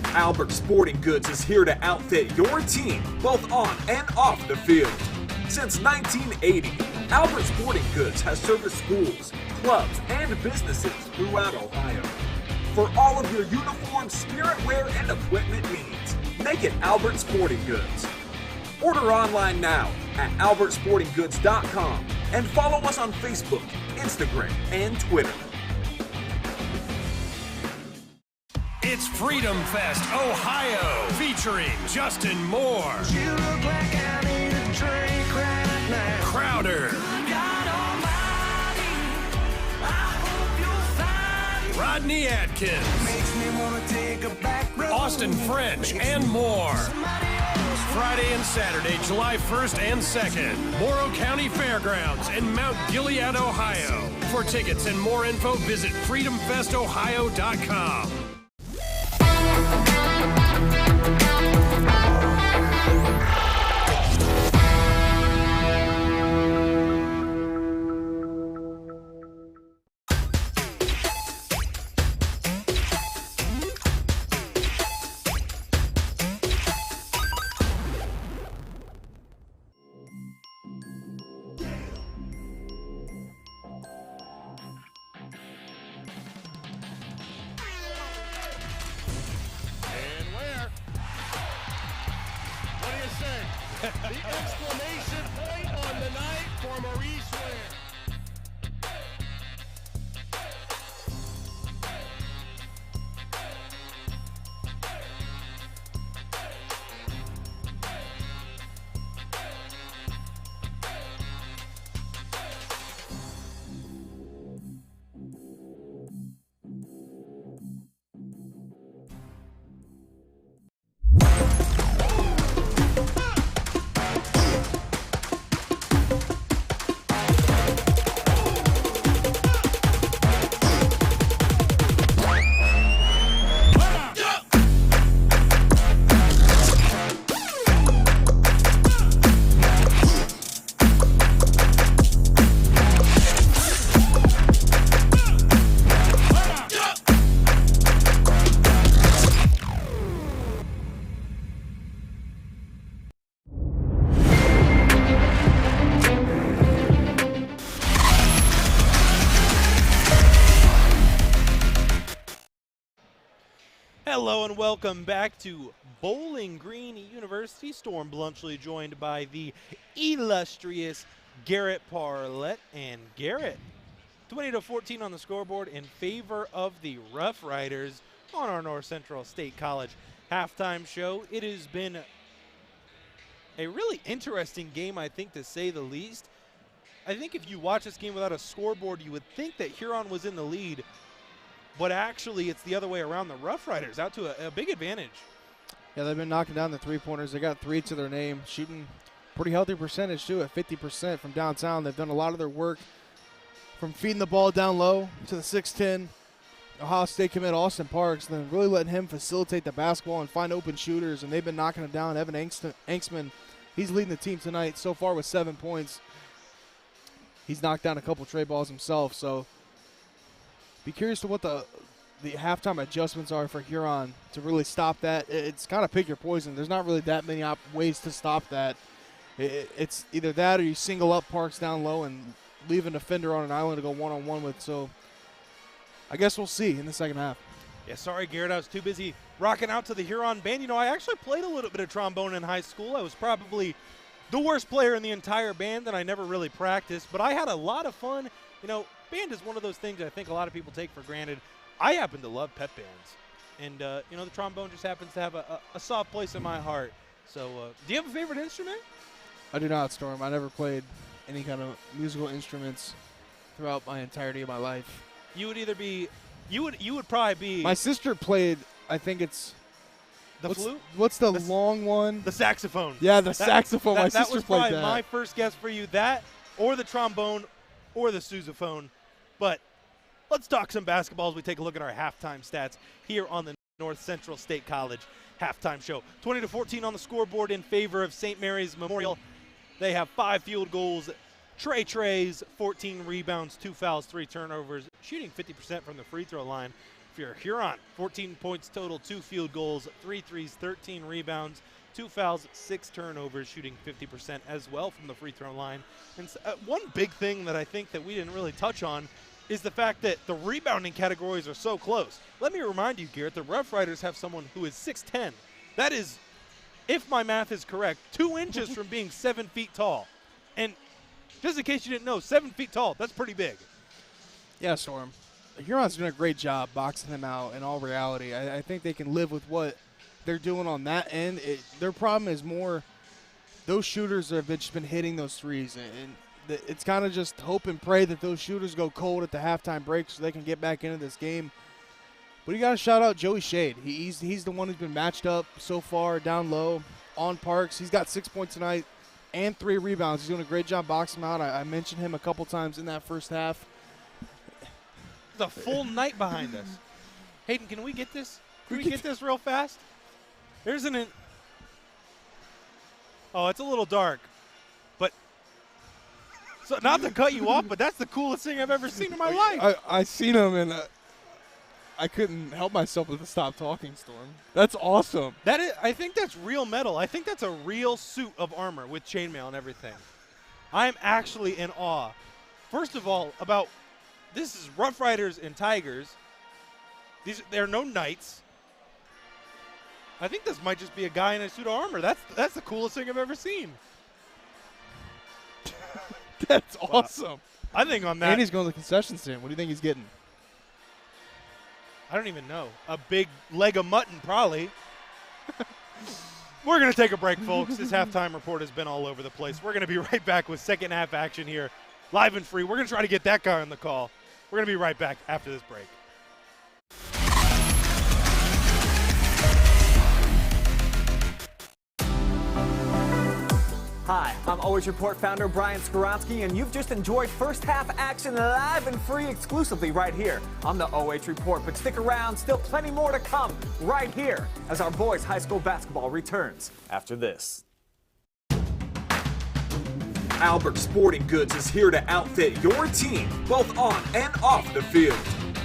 Albert Sporting Goods is here to outfit your team, both on and off the field. Since 1980, Albert Sporting Goods has serviced schools, clubs, and businesses throughout Ohio. For all of your uniform, spirit wear, and equipment needs, make it Albert Sporting Goods. Order online now at albertsportinggoods.com and follow us on Facebook, Instagram, and Twitter. It's Freedom Fest Ohio, featuring Justin Moore, You look like I need a drink right now. Crowder, God Almighty, I hope you'll find Rodney Atkins, makes me wanna take a back road. Austin French, and more. Somebody else. Friday and Saturday, July 1st and 2nd, Morrow County Fairgrounds in Mount Gilead, Ohio. For tickets and more info, visit freedomfestohio.com. And where? What do you say? The exclamation point on the night for Maurice Ware. Hello and welcome back to Bowling Green University. Storm Blunchley joined by the illustrious Garrett Parlett. And Garrett, 20-14 on the scoreboard in favor of the Rough Riders on our North Central State College halftime show. It has been a really interesting game, I think, to say the least. I think if you watch this game without a scoreboard, you would think that Huron was in the lead, but actually it's the other way around. The Rough Riders out to a big advantage. Yeah, they've been knocking down the three-pointers. They got 3 to their name, shooting pretty healthy percentage, too, at 50% from downtown. They've done a lot of their work from feeding the ball down low to the 6'10" Ohio State commit Austin Parks, and then really letting him facilitate the basketball and find open shooters, and they've been knocking it down. Evan Anksman, he's leading the team tonight so far with 7 points. He's knocked down a couple tray balls himself, so be curious to what the halftime adjustments are for Huron to really stop that. It's kind of pick your poison. There's not really that many ways to stop that. It's either that or you single up Parks down low and leave an defender on an island to go one-on-one with. So I guess we'll see in the second half. Yeah, sorry, Garrett. I was too busy rocking out to the Huron band. You know, I actually played a little bit of trombone in high school. I was probably the worst player in the entire band, and I never really practiced. But I had a lot of fun. You know, band is one of those things I think a lot of people take for granted. I happen to love pep bands. And, you know, the trombone just happens to have a soft place in my heart. So, do you have a favorite instrument? I do not, Storm. I never played any kind of musical instruments throughout my entirety of my life. You would either be, you would probably be. My sister played, I think it's. The flute? What's the long one? The saxophone. Yeah, the saxophone. My that sister was played probably that. my first guess for you. That or the trombone or the sousaphone. But let's talk some basketball as we take a look at our halftime stats here on the North Central State College halftime show. 20-14 on the scoreboard in favor of St. Mary's Memorial. They have 5 field goals, Trey's 14 rebounds, 2 fouls, 3 turnovers, shooting 50% from the free throw line. If you're Huron, 14 points total, 2 field goals, 3 threes, 13 rebounds, 2 fouls, 6 turnovers, shooting 50% as well from the free throw line. And one big thing that I think that we didn't really touch on is the fact that the rebounding categories are so close. Let me remind you, Garrett, the Rough Riders have someone who is 6'10". That is, if my math is correct, 2 inches from being 7 feet tall. And just in case you didn't know, 7 feet tall, that's pretty big. Yeah, Storm. Huron's doing a great job boxing them out in all reality. I think they can live with what they're doing on that end. Their problem is more those shooters have just been hitting those threes. And it's kind of just hope and pray that those shooters go cold at the halftime break so they can get back into this game. But you got to shout out Joey Shade. He's the one who's been matched up so far down low on Parks. He's got 6 points tonight and 3 rebounds. He's doing a great job boxing him out. I mentioned him a couple times in that first half. It's a full night behind us. Hayden, can we get this? Can we get this real fast? There's oh, it's a little dark. But, so not to cut you off, but that's the coolest thing I've ever seen in my life. I seen him and I couldn't help myself but to stop talking, Storm. That's awesome. I think that's real metal. I think that's a real suit of armor with chainmail and everything. I'm actually in awe. First of all, this is Rough Riders and Tigers. They're no knights. I think this might just be a guy in a suit of armor. That's the coolest thing I've ever seen. That's awesome. I think on that. And he's going to the concession stand. What do you think he's getting? I don't even know. A big leg of mutton, probably. We're going to take a break, folks. This halftime report has been all over the place. We're going to be right back with second half action here, live and free. We're going to try to get that guy on the call. We're going to be right back after this break. Hi, I'm OH.Report founder Brian Skoronsky, and you've just enjoyed first half action live and free exclusively right here on the OH.Report. But stick around, still plenty more to come right here as our boys high school basketball returns after this. Albert Sporting Goods is here to outfit your team, both on and off the field.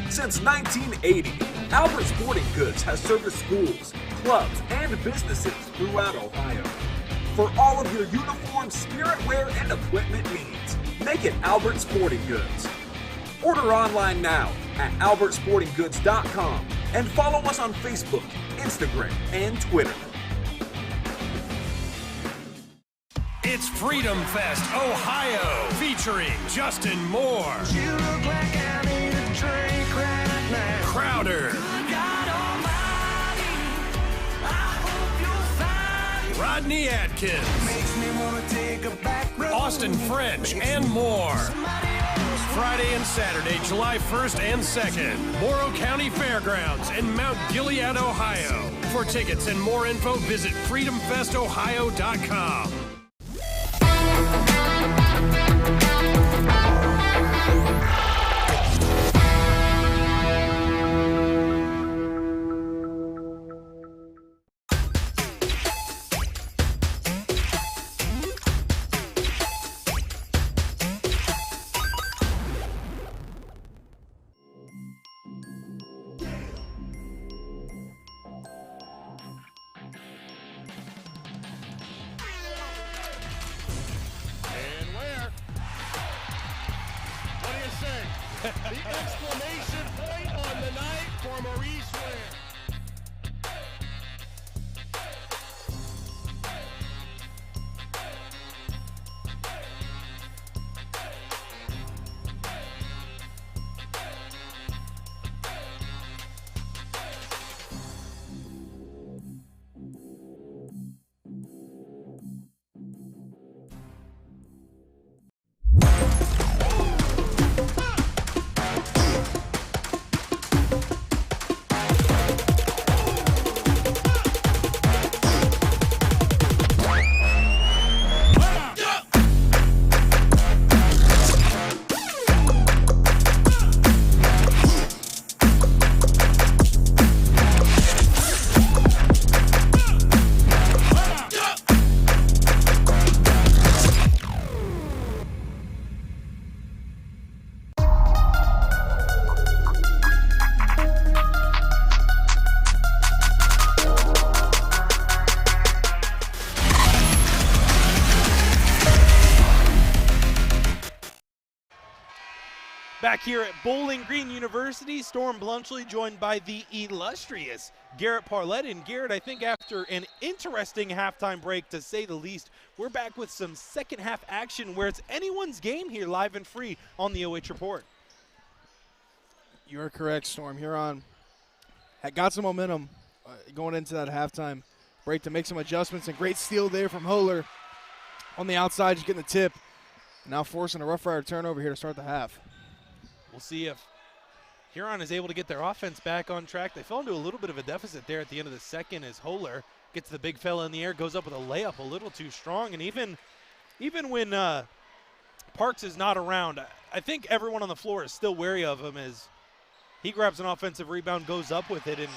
Since 1980, Albert Sporting Goods has serviced schools, clubs, and businesses throughout Ohio. For all of your uniform, spirit wear, and equipment needs, make it Albert Sporting Goods. Order online now at albertsportinggoods.com and follow us on Facebook, Instagram, and Twitter. It's Freedom Fest Ohio, featuring Justin Moore, You look like I need a drink right now. Crowder, God almighty, I hope you'll find Rodney Atkins, makes me wanna take a back road. Austin French, and more. Somebody else. Friday and Saturday, July 1st and 2nd, Morrow County Fairgrounds in Mount Gilead, Ohio. For tickets and more info, visit freedomfestohio.com. The exclamation point on the night for Maurice Ware. Back here at Bowling Green University, Storm Blunchley joined by the illustrious Garrett Parlett. And Garrett, I think after an interesting halftime break, to say the least, we're back with some second half action where it's anyone's game here live and free on the OH Report. You are correct, Storm. Huron had got some momentum going into that halftime break to make some adjustments, and great steal there from Holler on the outside, just getting the tip. Now forcing a Rough Rider turnover here to start the half. We'll see if Huron is able to get their offense back on track. They fell into a little bit of a deficit there at the end of the second as Holler gets the big fella in the air, goes up with a layup a little too strong. And even when Parks is not around, I think everyone on the floor is still wary of him as he grabs an offensive rebound, goes up with it, and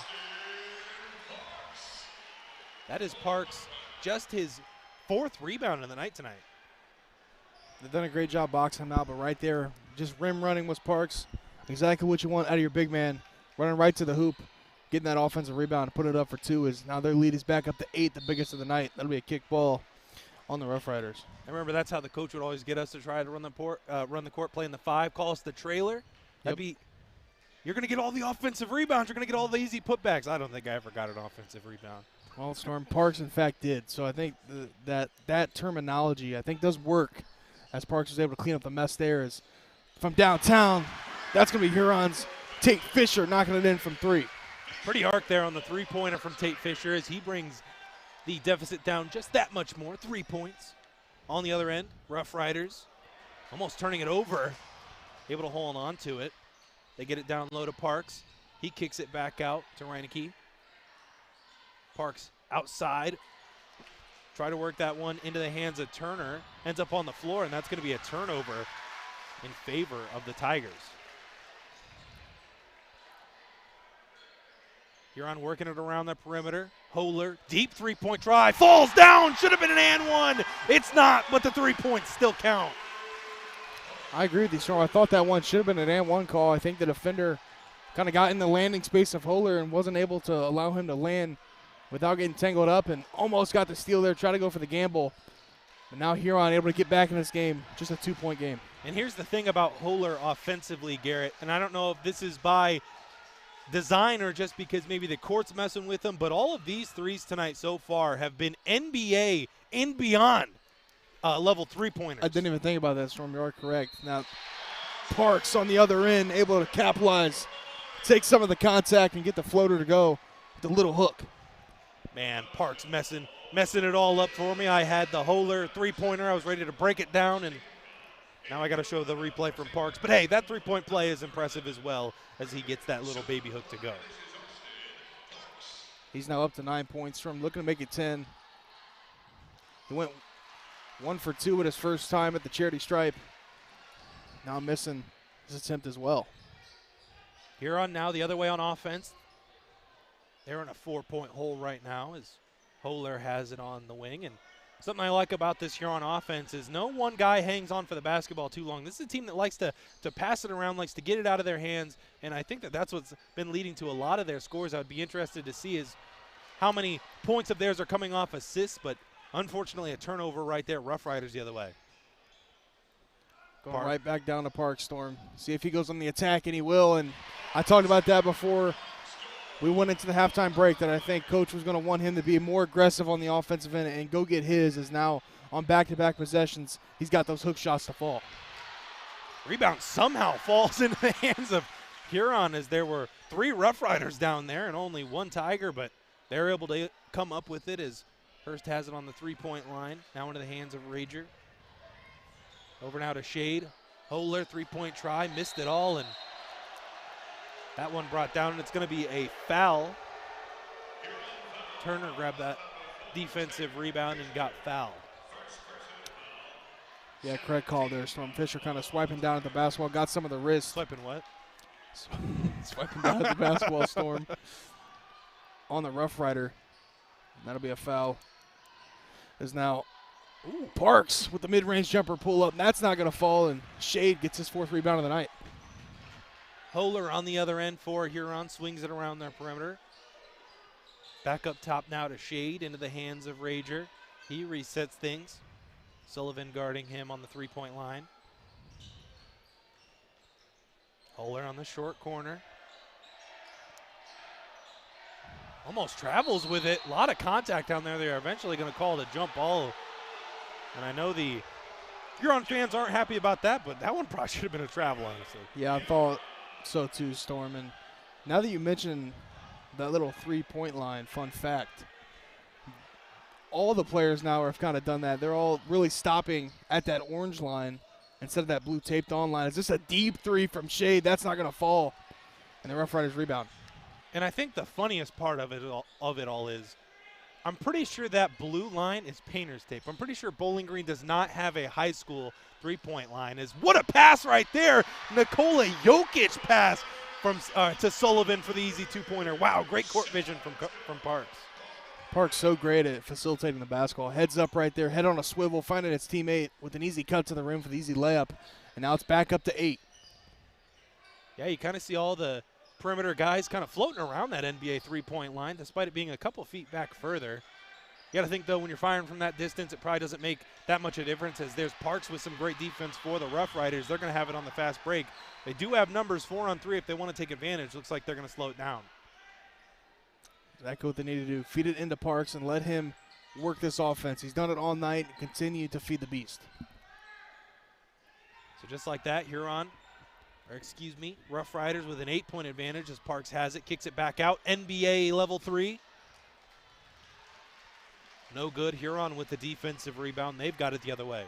that is Parks, just his fourth rebound of the night tonight. They've done a great job boxing him out, but right there, just rim running was Parks. Exactly what you want out of your big man. Running right to the hoop, getting that offensive rebound and put it up for two. Is now their lead is back up to 8, the biggest of the night. That'll be a kick ball on the Rough Riders. I remember that's how the coach would always get us to try to run the court, playing the 5, call us the trailer. That'd be, you're going to get all the offensive rebounds. You're going to get all the easy putbacks. I don't think I ever got an offensive rebound. Well, Storm, Parks in fact did. So I think that terminology I think does work, as Parks was able to clean up the mess there. Is from downtown, that's going to be Huron's Tate Fisher knocking it in from 3. Pretty arc there on the three-pointer from Tate Fisher as he brings the deficit down just that much more. 3 points. On the other end, Rough Riders almost turning it over, able to hold on to it. They get it down low to Parks. He kicks it back out to Reineke. Parks outside. Try to work that one into the hands of Turner. Ends up on the floor, and that's going to be a turnover in favor of the Tigers. Huron working it around the perimeter. Holler, deep three-point try, falls down, should have been an and one. It's not, but the 3 points still count. I agree with you, Storm. I thought that one should have been an and one call. I think the defender kind of got in the landing space of Holler and wasn't able to allow him to land without getting tangled up, and almost got the steal there, try to go for the gamble. But now Huron able to get back in this game, just a 2-point game. And here's the thing about Holler offensively, Garrett, and I don't know if this is by design or just because maybe the court's messing with him, but all of these threes tonight so far have been NBA and beyond level three-pointers. I didn't even think about that, Storm. You are correct. Now, Parks on the other end, able to capitalize, take some of the contact and get the floater to go with the little hook. Man, Parks messing it all up for me. I had the Holler three-pointer. I was ready to break it down, and now I got to show the replay from Parks. But, hey, that three-point play is impressive as well as he gets that little baby hook to go. He's now up to 9 points. Storm looking to make it 10. He went 1 for 2 at his first time at the charity stripe. Now missing his attempt as well. Huron now the other way on offense. They're in a 4-point hole right now as Holler has it on the wing. And something I like about this Huron offense is no one guy hangs on for the basketball too long. This is a team that likes to pass it around, likes to get it out of their hands, and I think that's what's been leading to a lot of their scores. I would be interested to see is how many points of theirs are coming off assists, but unfortunately a turnover right there. Rough Riders the other way. Going right back down to Park Storm. See if he goes on the attack, and he will. And I talked about that before we went into the halftime break, that I think Coach was going to want him to be more aggressive on the offensive end and go get his, as now on back-to-back possessions, he's got those hook shots to fall. Rebound somehow falls into the hands of Huron, as there were 3 Rough Riders down there and only 1 Tiger, but they're able to come up with it as Hurst has it on the 3-point line. Now into the hands of Rager. Over now to Shade. Holer, 3-point try, missed it all, and that one brought down, and it's going to be a foul. Turner grabbed that defensive rebound and got fouled. Yeah, correct call there, Storm. Fisher kind of swiping down at the basketball, got some of the wrist. Swiping what? Swiping down at the basketball, Storm. On the Rough Rider. That'll be a foul. Is now Parks with the mid-range jumper pull up. That's not going to fall, and Shade gets his 4th rebound of the night. Holer on the other end for Huron, swings it around their perimeter. Back up top now to Shade, into the hands of Rager. He resets things. Sullivan guarding him on the 3-point line. Holer on the short corner. Almost travels with it. A lot of contact down there. They're eventually going to call it a jump ball. And I know the Huron fans aren't happy about that, but that one probably should have been a travel, honestly. Yeah, I thought so too, Storm. And now that you mention that little 3-point line, fun fact, all the players now have kind of done that. They're all really stopping at that orange line instead of that blue taped on line. Is this a deep 3 from Shade? That's not going to fall. And the Rough Riders rebound. And I think the funniest part of it all is I'm pretty sure that blue line is painter's tape. I'm pretty sure Bowling Green does not have a high school 3-point line. What a pass right there. Nikola Jokic pass from to Sullivan for the easy 2-pointer. Wow, great court vision from Parks. Parks so great at facilitating the basketball. Heads up right there, head on a swivel, finding its teammate with an easy cut to the rim for the easy layup. And now it's back up to 8. Yeah, you kind of see all the perimeter guys kind of floating around that NBA 3-point line, despite it being a couple feet back further. You got to think, though, when you're firing from that distance, it probably doesn't make that much of a difference, as there's Parks with some great defense for the Rough Riders. They're going to have it on the fast break. They do have numbers 4-on-3 if they want to take advantage. Looks like they're going to slow it down. Exactly what they need to do. Feed it into Parks and let him work this offense. He's done it all night and continue to feed the beast. So just like that, Rough Riders with an 8-point advantage as Parks has it, kicks it back out. NBA level 3. No good. Huron with the defensive rebound. They've got it the other way.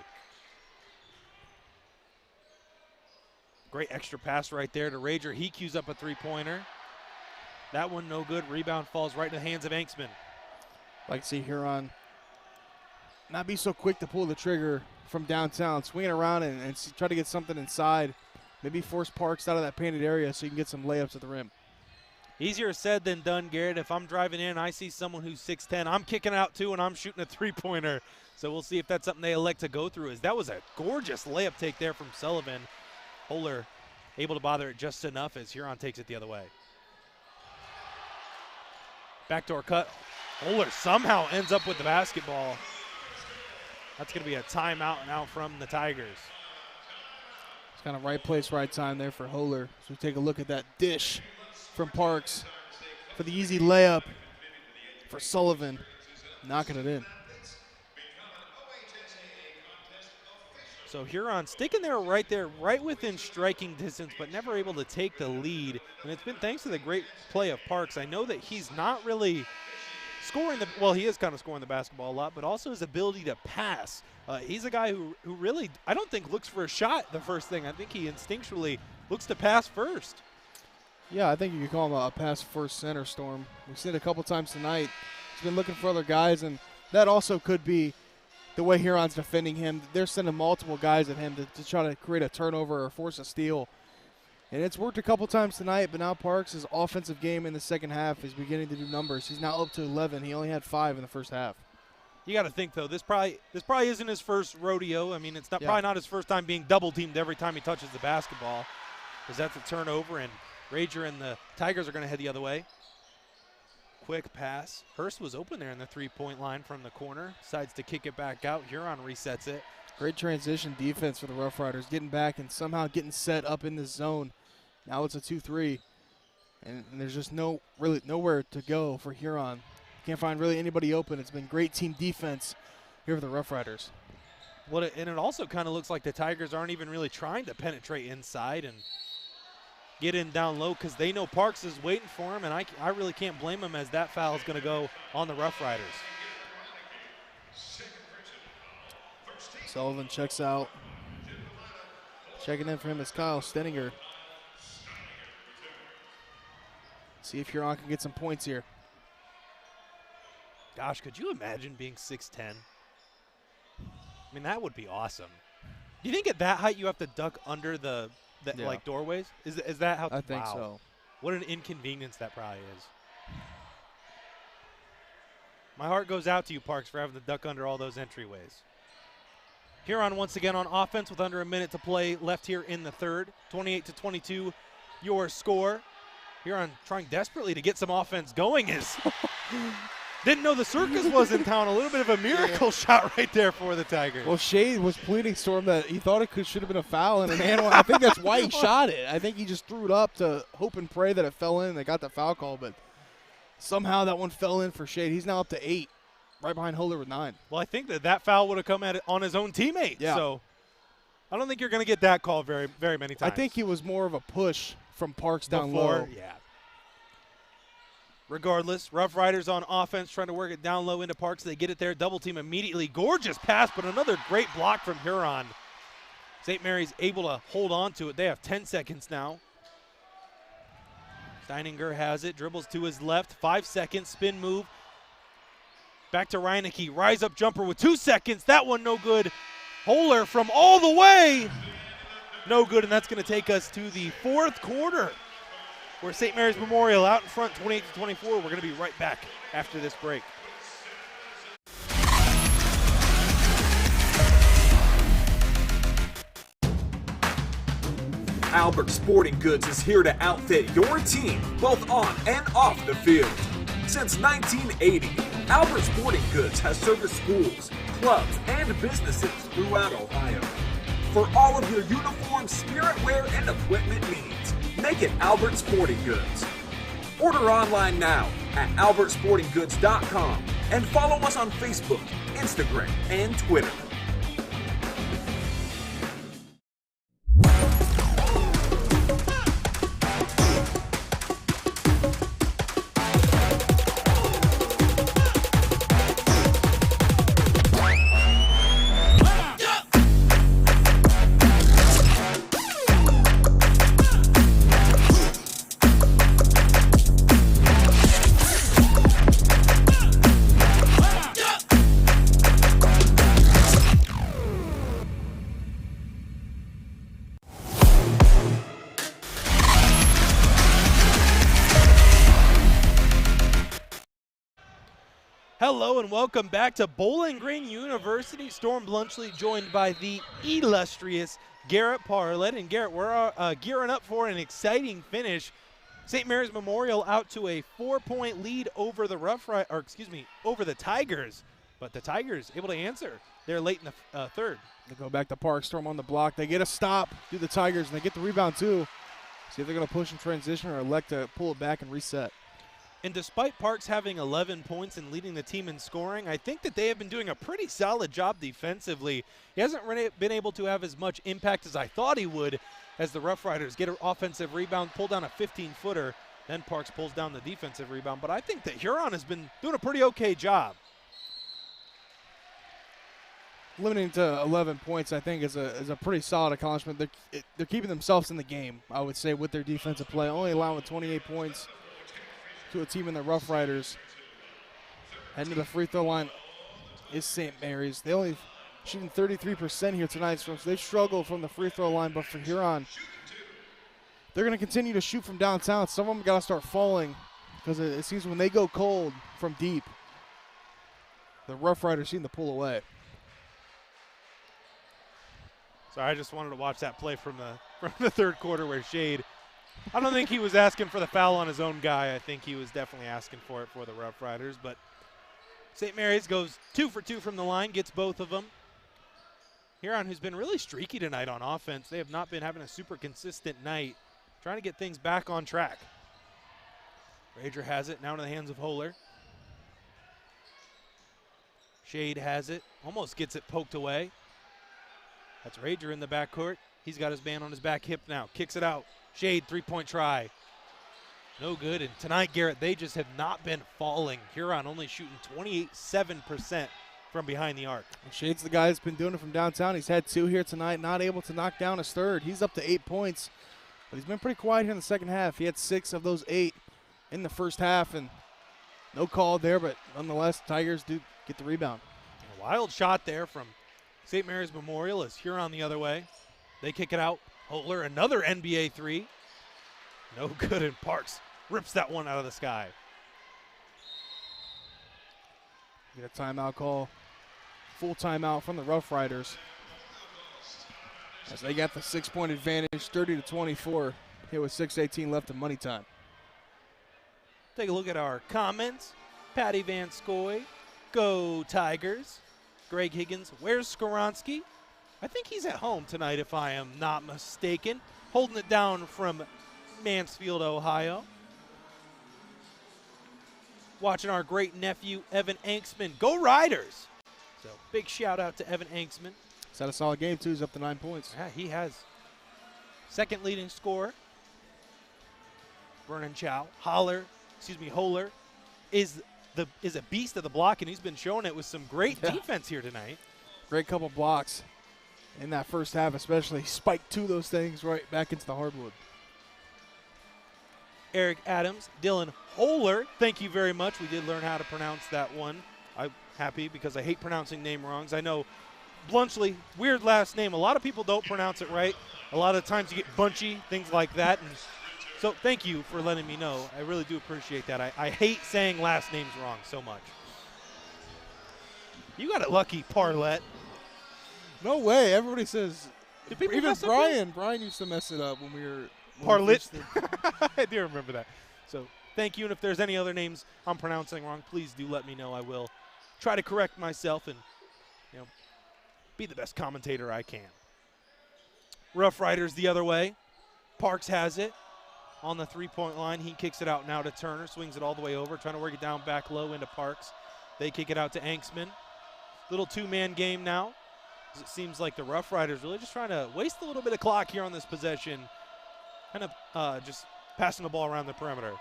Great extra pass right there to Rager. He cues up a 3-pointer. That one no good. Rebound falls right in the hands of Anksman. Like to see Huron not be so quick to pull the trigger from downtown, swinging around and try to get something inside. Maybe force Parks out of that painted area so you can get some layups at the rim. Easier said than done, Garrett. If I'm driving in and I see someone who's 6'10", I'm kicking out too, and I'm shooting a 3-pointer. So we'll see if that's something they elect to go through. As that was a gorgeous layup take there from Sullivan. Holer able to bother it just enough as Huron takes it the other way. Backdoor cut. Holer somehow ends up with the basketball. That's going to be a timeout now from the Tigers. It's kind of right place, right time there for Holer. So we take a look at that dish from Parks for the easy layup for Sullivan, knocking it in. So Huron sticking there, right within striking distance, but never able to take the lead. And it's been thanks to the great play of Parks. I know that he's not really scoring he is kind of scoring the basketball a lot, but also his ability to pass. He's a guy who really, I don't think, looks for a shot the first thing. I think he instinctually looks to pass first. Yeah, I think you could call him a pass-first center, Storm. We've seen it a couple times tonight. He's been looking for other guys, and that also could be the way Huron's defending him. They're sending multiple guys at him to try to create a turnover or force a steal. And it's worked a couple times tonight, but now Parks' offensive game in the second half is beginning to do numbers. He's now up to 11. He only had 5 in the first half. You got to think, though, this probably isn't his first rodeo. I mean, it's not probably not his first time being double-teamed every time he touches the basketball, because that's a turnover, and Rager and the Tigers are going to head the other way. Quick pass. Hurst was open there in the 3-point line from the corner. Decides to kick it back out. Huron resets it. Great transition defense for the Rough Riders, getting back and somehow getting set up in the zone. Now it's a 2-3, and there's just really nowhere to go for Huron. Can't find really anybody open. It's been great team defense here for the Rough Riders. And it also kind of looks like the Tigers aren't even really trying to penetrate inside and get in down low because they know Parks is waiting for him, and I really can't blame him as that foul is going to go on the Rough Riders. Sullivan checks out. Checking in for him is Kyle Stenninger. See if Huron can get some points here. Gosh, could you imagine being 6'10"? I mean, that would be awesome. Do you think at that height you have to duck under the like doorways? Is that how? I think wow. so. What an inconvenience that probably is. My heart goes out to you, Parks, for having to duck under all those entryways. Huron once again on offense with under a minute to play left here in the third. 28-22, your score. Huron trying desperately to get some offense going. Didn't know the circus was in town. A little bit of a miracle shot right there for the Tigers. Well, Shade was pleading Storm that he thought it should have been a foul and an animal. I think that's why he shot it. I think he just threw it up to hope and pray that it fell in and they got the foul call, but somehow that one fell in for Shade. He's now up to 8, right behind Holder with 9. Well, I think that foul would have come on his own teammate. Yeah. So I don't think you're going to get that call very, very many times. I think he was more of a push from Parks down low. Yeah. Regardless, Rough Riders on offense trying to work it down low into Parks. They get it there. Double team immediately. Gorgeous pass, but another great block from Huron. St. Mary's able to hold on to it. They have 10 seconds now. Steininger has it. Dribbles to his left. 5 seconds. Spin move. Back to Reinecke. Rise up jumper with 2 seconds. That one no good. Holler from all the way. No good, and that's going to take us to the fourth quarter, where St. Mary's Memorial out in front 28-24. We're going to be right back after this break. Albert Sporting Goods is here to outfit your team, both on and off the field. Since 1980, Albert Sporting Goods has serviced schools, clubs, and businesses throughout Ohio. For all of your uniform, spirit wear, and equipment needs, make it Albert Sporting Goods. Order online now at albertsportinggoods.com and follow us on Facebook, Instagram, and Twitter. Hello and welcome back to Bowling Green University. Storm Blunchley joined by the illustrious Garrett Parlett. And Garrett, we're gearing up for an exciting finish. St. Mary's Memorial out to a 4-point lead over the over the Tigers. But the Tigers able to answer. They're late in the third. They go back to Park, Storm on the block. They get a stop, do the Tigers, and they get the rebound too. See if they're going to push in transition or elect to pull it back and reset. And despite Parks having 11 points and leading the team in scoring, I think that they have been doing a pretty solid job defensively. He hasn't really been able to have as much impact as I thought he would as the Rough Riders get an offensive rebound, pull down a 15-footer. Then Parks pulls down the defensive rebound. But I think that Huron has been doing a pretty okay job. Limiting to 11 points, I think, is a pretty solid accomplishment. They're keeping themselves in the game, I would say, with their defensive play, only allowing 28 points to a team in the Rough Riders. Heading to the free throw line is St. Mary's. They only shooting 33% here tonight, so they struggle from the free throw line. But for Huron, they're going to continue to shoot from downtown. Some of them got to start falling because it seems when they go cold from deep, the Rough Riders seem to pull away. So I just wanted to watch that play from the third quarter where Shade, I don't think he was asking for the foul on his own guy. I think he was definitely asking for it for the Rough Riders. But St. Mary's goes 2 for 2 from the line, gets both of them. Huron, who's been really streaky tonight on offense. They have not been having a super consistent night, trying to get things back on track. Rager has it, now in the hands of Holer. Shade has it, almost gets it poked away. That's Rager in the backcourt. He's got his band on his back hip now, kicks it out. Shade, three-point try. No good, and tonight, Garrett, they just have not been falling. Huron only shooting 28.7% from behind the arc. Shade's the guy that's been doing it from downtown. He's had 2 here tonight, not able to knock down his third. He's up to 8 points, but he's been pretty quiet here in the second half. He had 6 of those 8 in the first half, and no call there, but nonetheless, Tigers do get the rebound. A wild shot there from St. Mary's Memorial as Huron the other way. They kick it out. Holer, another NBA three. No good, and Parks rips that one out of the sky. Get a timeout call. Full timeout from the Rough Riders. As they got the 6-point advantage, 30-24. Here with 6:18 left in money time. Take a look at our comments. Patty Van Scoy, go Tigers. Greg Higgins, where's Skoronsky? I think he's at home tonight if I am not mistaken. Holding it down from Mansfield, Ohio. Watching our great nephew, Evan Anksman. Go Riders! So big shout out to Evan Anksman. He's had a solid game too. He's up to 9 points. Yeah, he has. Second leading scorer. Vernon Holer is a beast of the block, and he's been showing it with some great defense here tonight. Great couple blocks in that first half, especially. He spiked 2 of those things right back into the hardwood. Eric Adams, Dylan Holer, thank you very much. We did learn how to pronounce that one. I'm happy because I hate pronouncing name wrongs. I know Blunchley, weird last name. A lot of people don't pronounce it right. A lot of times you get Bunchy, things like that. And so thank you for letting me know. I really do appreciate that. I hate saying last names wrong so much. You got it lucky, Parlett. No way. Everybody says. Did people Even mess up Brian. Brian used to mess it up when we were. Parlett. I do remember that. So thank you. And if there's any other names I'm pronouncing wrong, please do let me know. I will try to correct myself and be the best commentator I can. Rough Riders the other way. Parks has it on the three-point line. He kicks it out now to Turner, swings it all the way over, trying to work it down back low into Parks. They kick it out to Anksman. Little two-man game now. It seems like the Rough Riders really just trying to waste a little bit of clock here on this possession, kind of just passing the ball around the perimeter.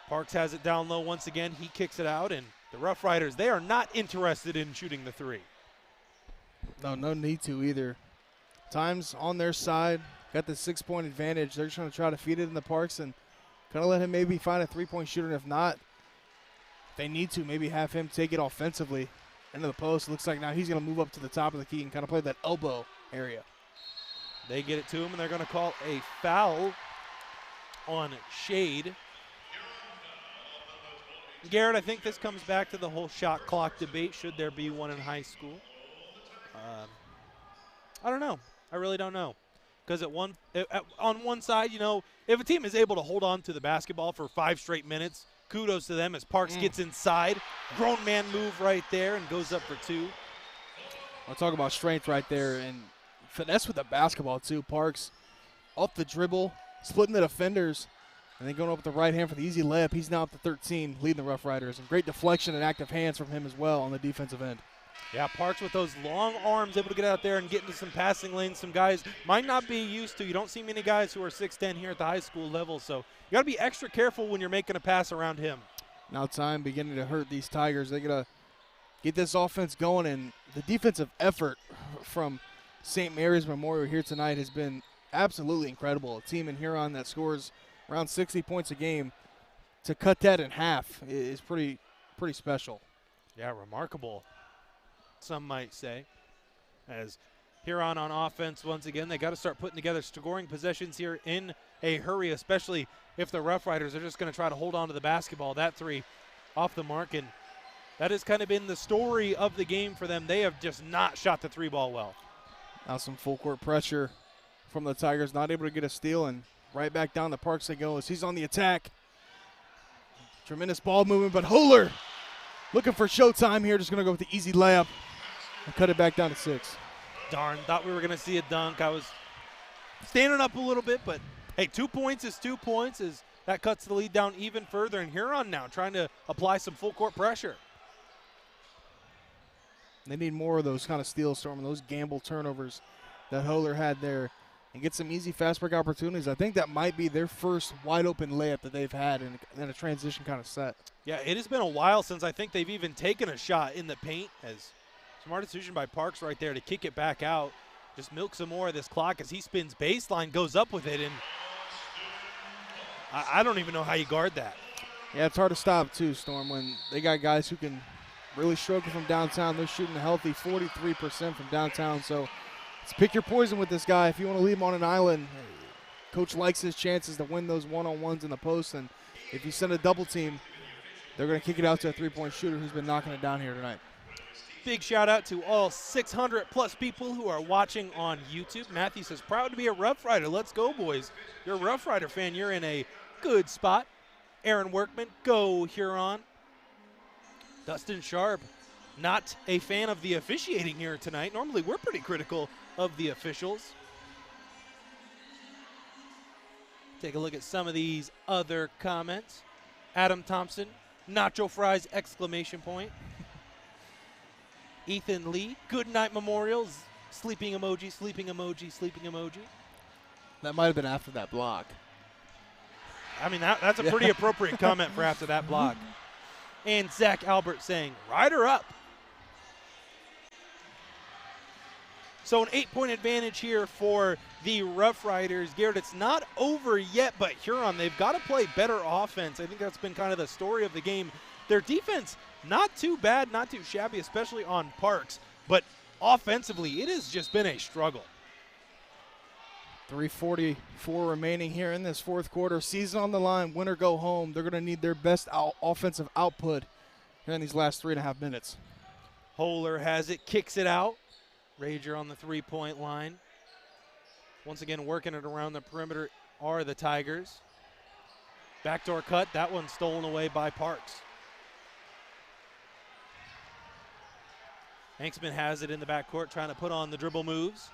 Parks has it down low once again. He kicks it out, and the Rough Riders, they are not interested in shooting the three. No need to either. Time's on their side. Got the 6-point advantage. They're just going to try to feed it in the Parks and kind of let him maybe find a three-point shooter. And if not, they need to maybe have him take it offensively into the post. Looks like now he's going to move up to the top of the key and kind of play that elbow area. They get it to him, and they're going to call a foul on Shade. Garrett, I think this comes back to the whole shot clock debate. Should there be one in high school? I don't know. I really don't know. Because on one side, if a team is able to hold on to the basketball for 5 straight minutes, kudos to them as Parks gets inside. Grown man move right there and goes up for 2. I'll talk about strength right there and finesse with the basketball too. Parks off the dribble, splitting the defenders, and then going up with the right hand for the easy layup. He's now up to 13, leading the Rough Riders. And great deflection and active hands from him as well on the defensive end. Yeah, Parks with those long arms, able to get out there and get into some passing lanes. Some guys might not be used to. You don't see many guys who are 6'10" here at the high school level, so you got to be extra careful when you're making a pass around him. Now time beginning to hurt these Tigers. They got to get this offense going, and the defensive effort from St. Mary's Memorial here tonight has been absolutely incredible. A team in Huron that scores around 60 points a game, to cut that in half is pretty special. Yeah, remarkable, some might say. As Huron on offense, once again, they got to start putting together scoring possessions here in a hurry, especially if the Rough Riders are just going to try to hold on to the basketball. That three off the mark, and that has kind of been the story of the game for them. They have just not shot the 3-ball well. Now some full court pressure from the Tigers, not able to get a steal, and right back down the Parks they go as he's on the attack. Tremendous ball movement, but Holer looking for showtime here. Just going to go with the easy layup and cut it back down to 6. Darn, thought we were going to see a dunk. I was standing up a little bit, but hey, 2 points is 2 points. That cuts the lead down even further. And Huron now trying to apply some full court pressure. They need more of those kind of steals, Storm, and those gamble turnovers that Holler had there, and get some easy fast break opportunities. I think that might be their first wide open layup that they've had in a transition kind of set. Yeah, it has been a while since I think they've even taken a shot in the paint. As smart decision by Parks right there to kick it back out. Just milk some more of this clock as he spins baseline, goes up with it, and I don't even know how you guard that. Yeah, it's hard to stop too, Storm, when they got guys who can really struggle from downtown. They're shooting a healthy 43% from downtown, so let's pick your poison with this guy. If you want to leave him on an island, Coach likes his chances to win those one-on-ones in the post, and if you send a double team, they're going to kick it out to a three-point shooter who's been knocking it down here tonight. Big shout out to all 600 plus people who are watching on YouTube. Matthew says, proud to be a Rough Rider. Let's go, boys. You're a Rough Rider fan. You're in a good spot. Aaron Workman, go Huron. Dustin Sharp, not a fan of the officiating here tonight. Normally we're pretty critical of the officials. Take a look at some of these other comments. Adam Thompson, nacho fries, exclamation point. Ethan Lee, good night memorials, sleeping emoji, sleeping emoji, sleeping emoji. That might have been after that block. I mean, that's a pretty appropriate comment for after that block. And Zach Albert saying, Rider up. So an 8-point advantage here for the Rough Riders. Garrett, it's not over yet, but Huron, they've got to play better offense. I think that's been kind of the story of the game. Their defense, not too bad, not too shabby, especially on Parks. But offensively, it has just been a struggle. 3:44 remaining here in this fourth quarter. Season on the line, win or go home. They're going to need their best offensive output here in these last 3.5 minutes. Holler has it, kicks it out. Rager on the three-point line. Once again, working it around the perimeter are the Tigers. Backdoor cut, that one stolen away by Parks. Hanksman has it in the backcourt, trying to put on the dribble moves.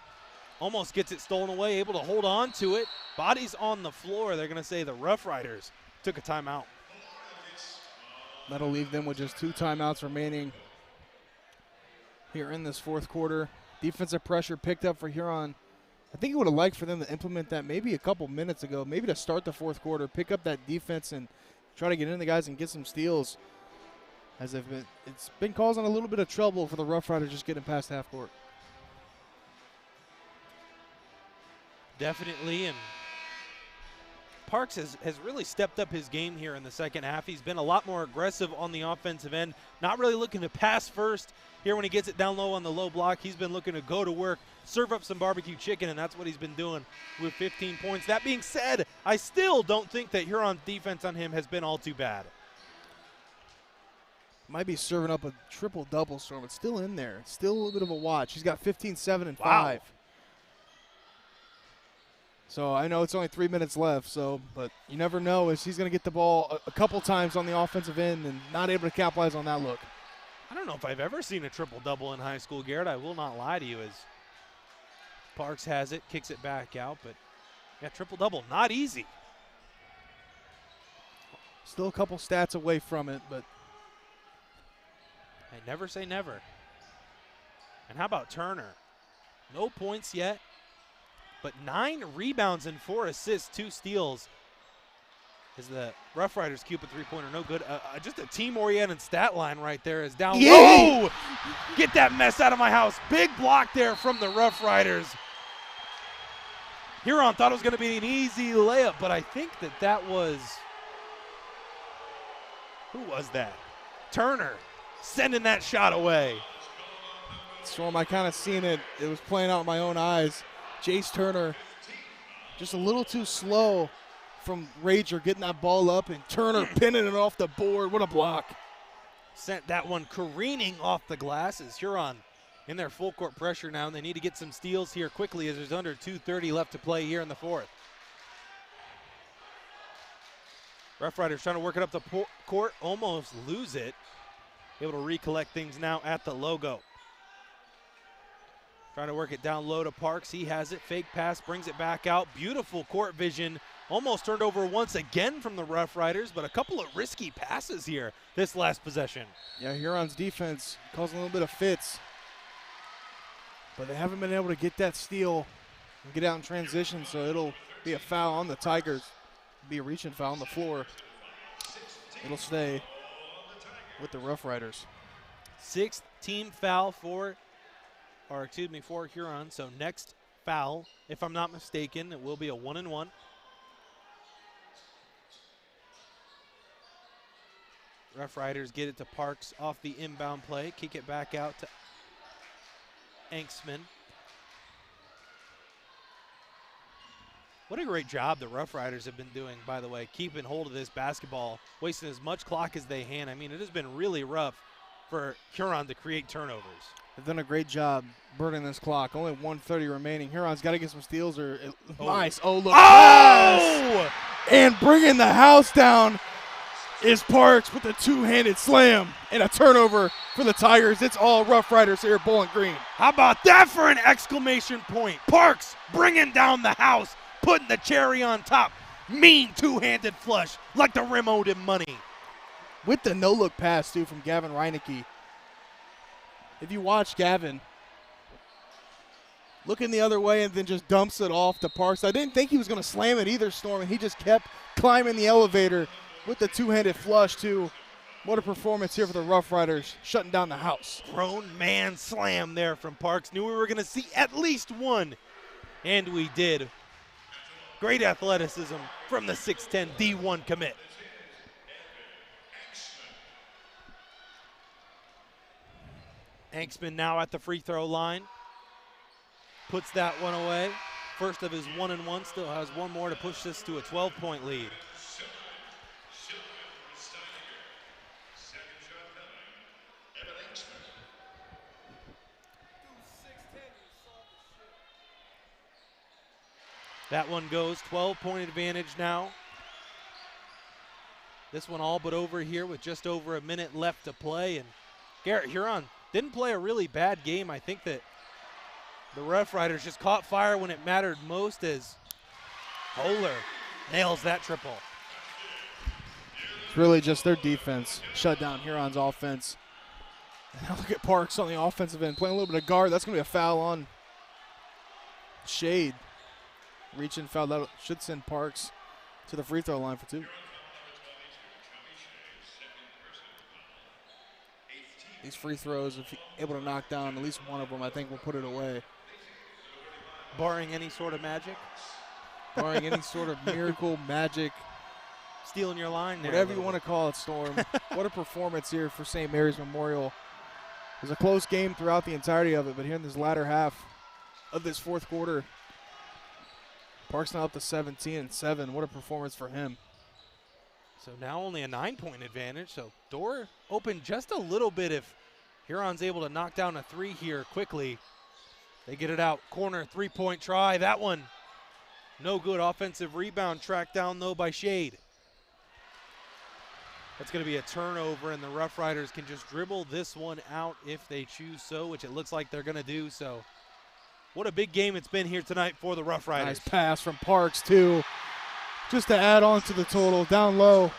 Almost gets it stolen away, able to hold on to it. Bodies on the floor. They're going to say the Rough Riders took a timeout. That'll leave them with just 2 timeouts remaining here in this fourth quarter. Defensive pressure picked up for Huron. I think it would have liked for them to implement that maybe a couple minutes ago, maybe to start the fourth quarter, pick up that defense and try to get in the guys and get some steals. As it's been causing a little bit of trouble for the Rough Riders just getting past half court. Definitely, and Parks has really stepped up his game here in the second half. He's been a lot more aggressive on the offensive end, not really looking to pass first. Here when he gets it down low on the low block, he's been looking to go to work, serve up some barbecue chicken, and that's what he's been doing with 15 points. That being said, I still don't think that Huron's defense on him has been all too bad. Might be serving up a triple-double, Storm. It's still in there. It's still a little bit of a watch. He's got 15, 7, and 5. Wow. So I know it's only 3 minutes left, but you never know as he's going to get the ball a couple times on the offensive end and not able to capitalize on that look. I don't know if I've ever seen a triple-double in high school, Garrett. I will not lie to you, as Parks has it, kicks it back out. But, yeah, triple-double, not easy. Still a couple stats away from it, but I never say never. And how about Turner? No points yet, but 9 rebounds and 4 assists, 2 steals. Is the Rough Riders Cupid three-pointer no good? Just a team-oriented stat line right there is down low. Get that mess out of my house. Big block there from the Rough Riders. Huron thought it was going to be an easy layup, but I think that was, who was that? Turner sending that shot away. Storm, I kind of seen it. It was playing out in my own eyes. Jace Turner just a little too slow from Rager getting that ball up, and Turner pinning it off the board. What a block. Sent that one careening off the glasses. Huron in their full court pressure now, and they need to get some steals here quickly as there's under 2:30 left to play here in the fourth. Rough Riders trying to work it up the court, almost lose it. able to recollect things now at the logo. Trying to work it down low to Parks. He has it. Fake pass, brings it back out. Beautiful court vision. Almost turned over once again from the Rough Riders, but a couple of risky passes here this last possession. Yeah, Huron's defense causing a little bit of fits, but they haven't been able to get that steal and get out in transition, so it'll be a foul on the Tigers. It'll be a reaching foul on the floor. It'll stay with the Rough Riders. 6th team foul for Huron. So next foul, if I'm not mistaken, it will be a 1-and-1. Rough Riders get it to Parks off the inbound play. Kick it back out to Anksman. What a great job the Rough Riders have been doing, by the way, keeping hold of this basketball, wasting as much clock as they can. I mean, it has been really rough for Huron to create turnovers. They've done a great job burning this clock. Only 1:30 remaining. Huron's got to get some steals. Nice. Oh, look. Oh! Pass! And bringing the house down is Parks with a two-handed slam and a turnover for the Tigers. It's all Rough Riders here at Bowling Green. How about that for an exclamation point? Parks bringing down the house, putting the cherry on top. Mean two-handed flush like the rim owed him money. With the no-look pass, too, from Gavin Reinecke. If you watch Gavin looking the other way and then just dumps it off to Parks. I didn't think he was going to slam it either, Storm, and he just kept climbing the elevator with the two-handed flush, too. What a performance here for the Rough Riders, shutting down the house. Grown man slam there from Parks. Knew we were going to see at least one, and we did. Great athleticism from the 6'10" D1 commit. Anksman now at the free throw line. Puts that one away. First of his 1-and-1, still has one more to push this to a 12-point lead. That one goes, 12-point advantage now. This one all but over here with just over a minute left to play. And Garrett, Huron didn't play a really bad game. I think that the Rough Riders just caught fire when it mattered most as Holer nails that triple. It's really just their defense shut down Huron's offense. And now look at Parks on the offensive end, playing a little bit of guard. That's going to be a foul on Shade. Reaching foul. That should send Parks to the free throw line for two. These free throws, if able to knock down at least one of them, I think will put it away. Barring any sort of magic? Barring any sort of miracle, magic. Stealing your line there. Whatever you want to call it, Storm. What a performance here for St. Mary's Memorial. It was a close game throughout the entirety of it, but here in this latter half of this fourth quarter, Parks now up to 17-7. What a performance for him. So now only a 9-point advantage. So door open just a little bit if Huron's able to knock down a three here quickly. They get it out. Corner, three-point try. That one, no good. Offensive rebound tracked down, though, by Shade. That's going to be a turnover, and the Rough Riders can just dribble this one out if they choose so, which it looks like they're going to do. So what a big game it's been here tonight for the Rough Riders. Nice pass from Parks, too. Just to add on to the total, down low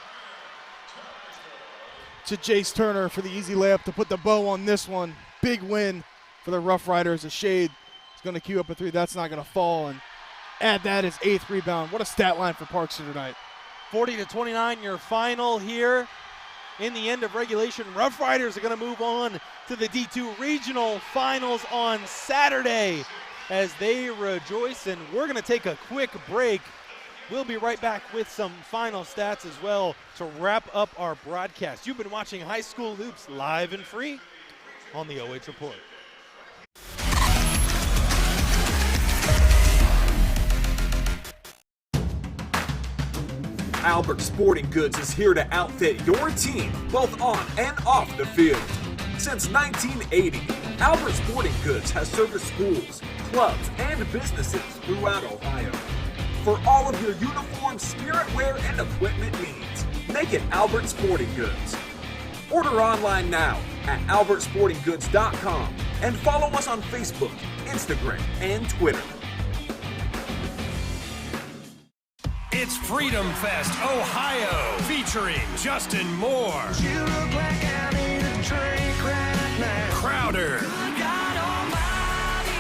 to Jace Turner for the easy layup to put the bow on this one. Big win for the Rough Riders. A Shade is going to queue up a three. That's not going to fall. And add that as 8th rebound. What a stat line for Parks here tonight. 40-29, your final here in the end of regulation. Rough Riders are going to move on to the D2 Regional Finals on Saturday as they rejoice. And we're going to take a quick break. We'll be right back with some final stats as well to wrap up our broadcast. You've been watching High School Hoops live and free on the OH.Report. Albert Sporting Goods is here to outfit your team, both on and off the field. Since 1980, Albert Sporting Goods has serviced schools, clubs, and businesses throughout Ohio. For all of your uniform, spirit wear, and equipment needs, make it Albert Sporting Goods. Order online now at albertsportinggoods.com and follow us on Facebook, Instagram, and Twitter. It's Freedom Fest, Ohio, featuring Justin Moore, You look like I need a drink right now. Crowder, God Almighty,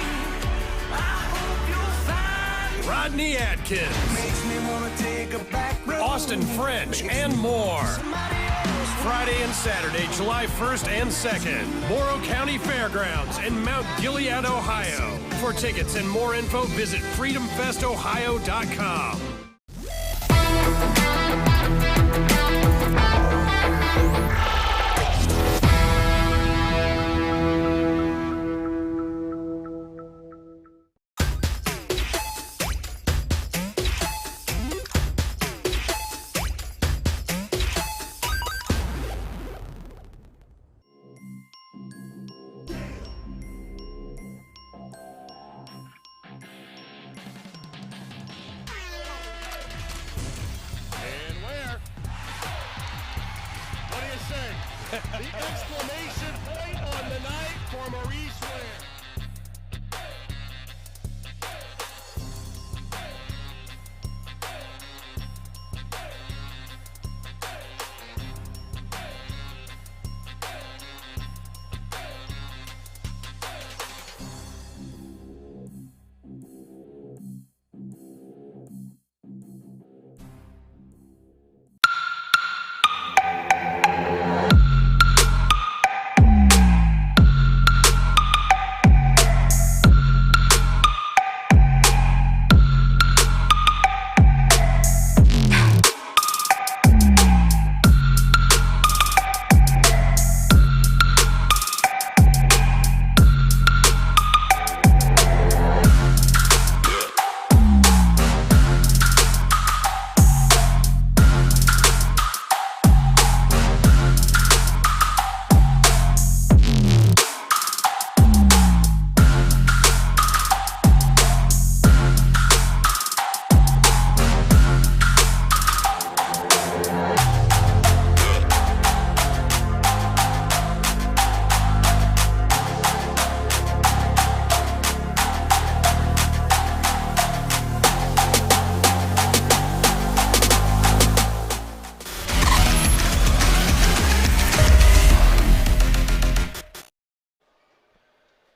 I hope you'll find Rodney Atkins, makes me wanna take a back road. Austin French, and more. Somebody else. Friday and Saturday, July 1st and 2nd, Morrow County Fairgrounds in Mount Gilead, Ohio. For tickets and more info, visit freedomfestohio.com. And where? What do you say? The exclamation point on the night for Maurice Ware.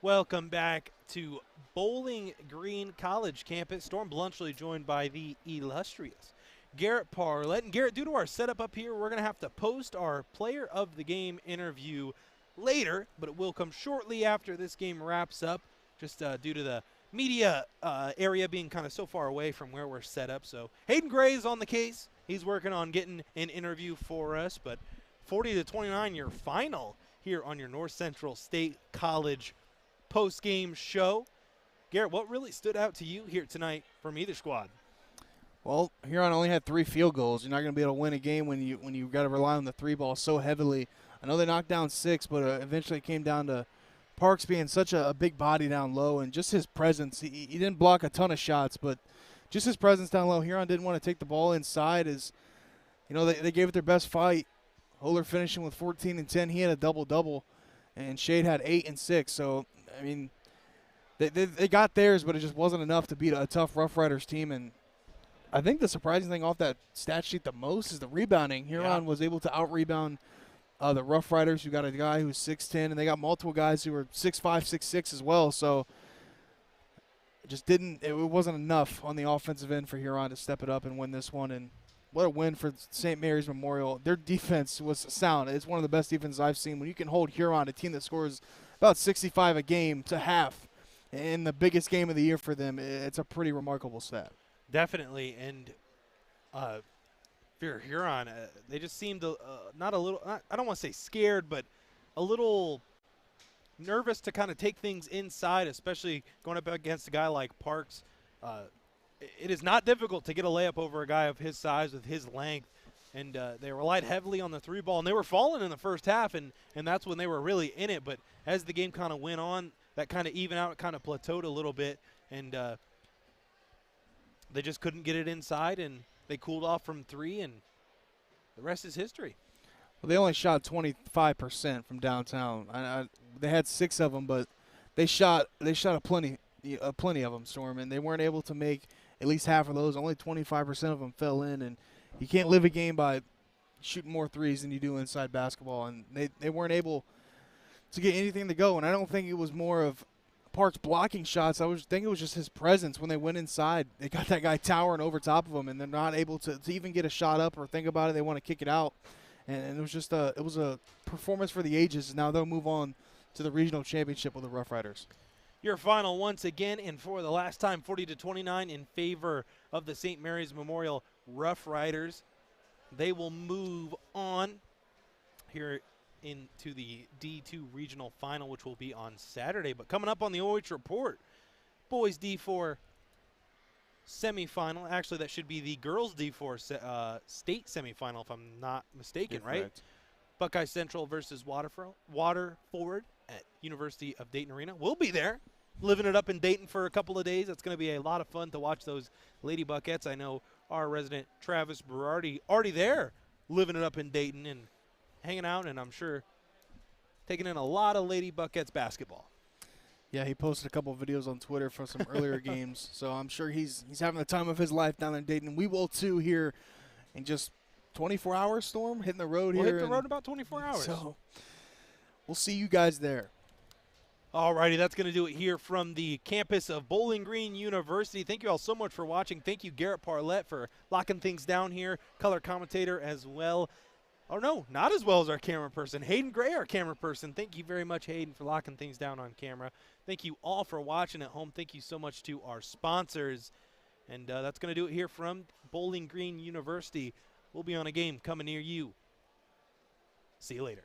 Welcome back to Bowling Green College campus. Storm Bluntschli joined by the illustrious Garrett Parlett. And Garrett, due to our setup up here, we're going to have to post our player of the game interview later, but it will come shortly after this game wraps up, just due to the media area being kind of so far away from where we're set up. So Hayden Gray is on the case. He's working on getting an interview for us, but 40-29, your final here on your North Central State College post-game show. Garrett, what really stood out to you here tonight from either squad? Well, Huron only had 3 field goals. You're not going to be able to win a game when you got to rely on the 3 ball so heavily. I know they knocked down 6, but eventually it came down to Parks being such a big body down low, and just his presence. He didn't block a ton of shots, but just his presence down low. Huron didn't want to take the ball inside. They gave it their best fight. Holler finishing with 14 and 10. He had a double-double, and Shade had 8 and 6. So, I mean, they got theirs, but it just wasn't enough to beat a tough Rough Riders team. And I think the surprising thing off that stat sheet the most is the rebounding. Huron was able to out-rebound the Rough Riders, who got a guy who's 6'10", and they got multiple guys who were 6'5", 6'6" as well. So it wasn't enough on the offensive end for Huron to step it up and win this one. And what a win for St. Mary's Memorial. Their defense was sound. It's one of the best defenses I've seen. When you can hold Huron, a team that scores about 65 a game, to half in the biggest game of the year for them, it's a pretty remarkable stat. Definitely, and for Huron, they just seemed I don't want to say scared, but a little nervous to kind of take things inside, especially going up against a guy like Parks. It is not difficult to get a layup over a guy of his size with his length, and they relied heavily on the 3 ball, and they were falling in the first half, and that's when they were really in it. But as the game kind of went on, that kind of evened out, kind of plateaued a little bit, and they just couldn't get it inside, and they cooled off from 3, and the rest is history. Well, they only shot 25% from downtown. They had 6 of them, but they shot a plenty of them, Storm, and they weren't able to make at least half of those. Only 25% of them fell in, and you can't live a game by shooting more threes than you do inside basketball, and they weren't able to get anything to go. And I don't think it was more of Parks blocking shots. I think it was just his presence when they went inside. They got that guy towering over top of them, and they're not able to even get a shot up or think about it. They want to kick it out. And it was just a performance for the ages. Now they'll move on to the regional championship with the Rough Riders. Your final once again, and for the last time, 40-29 in favor of the St. Mary's Memorial Rough Riders. They will move on here into the D2 regional final, which will be on Saturday. But coming up on the OH Report, boys D4 semifinal. Actually, that should be the girls D4 state semifinal, if I'm not mistaken, right? Correct. Buckeye Central versus Waterford at University of Dayton Arena. We'll be there, living it up in Dayton for a couple of days. It's going to be a lot of fun to watch those Lady Buckettes. I know our resident Travis Berardi already there, living it up in Dayton and hanging out, and I'm sure taking in a lot of Lady Buckettes basketball. Yeah, he posted a couple of videos on Twitter for some earlier games, so I'm sure he's having the time of his life down in Dayton. We will too here in just 24 hours, Storm, hitting the road We'll here. hit the road about 24 hours. So we'll see you guys there. Alrighty, that's going to do it here from the campus of Bowling Green University. Thank you all so much for watching. Thank you, Garrett Parlett, for locking things down here, color commentator as well. Oh, no, not as well as our camera person. Hayden Gray, our camera person. Thank you very much, Hayden, for locking things down on camera. Thank you all for watching at home. Thank you so much to our sponsors. And that's going to do it here from Bowling Green University. We'll be on a game coming near you. See you later.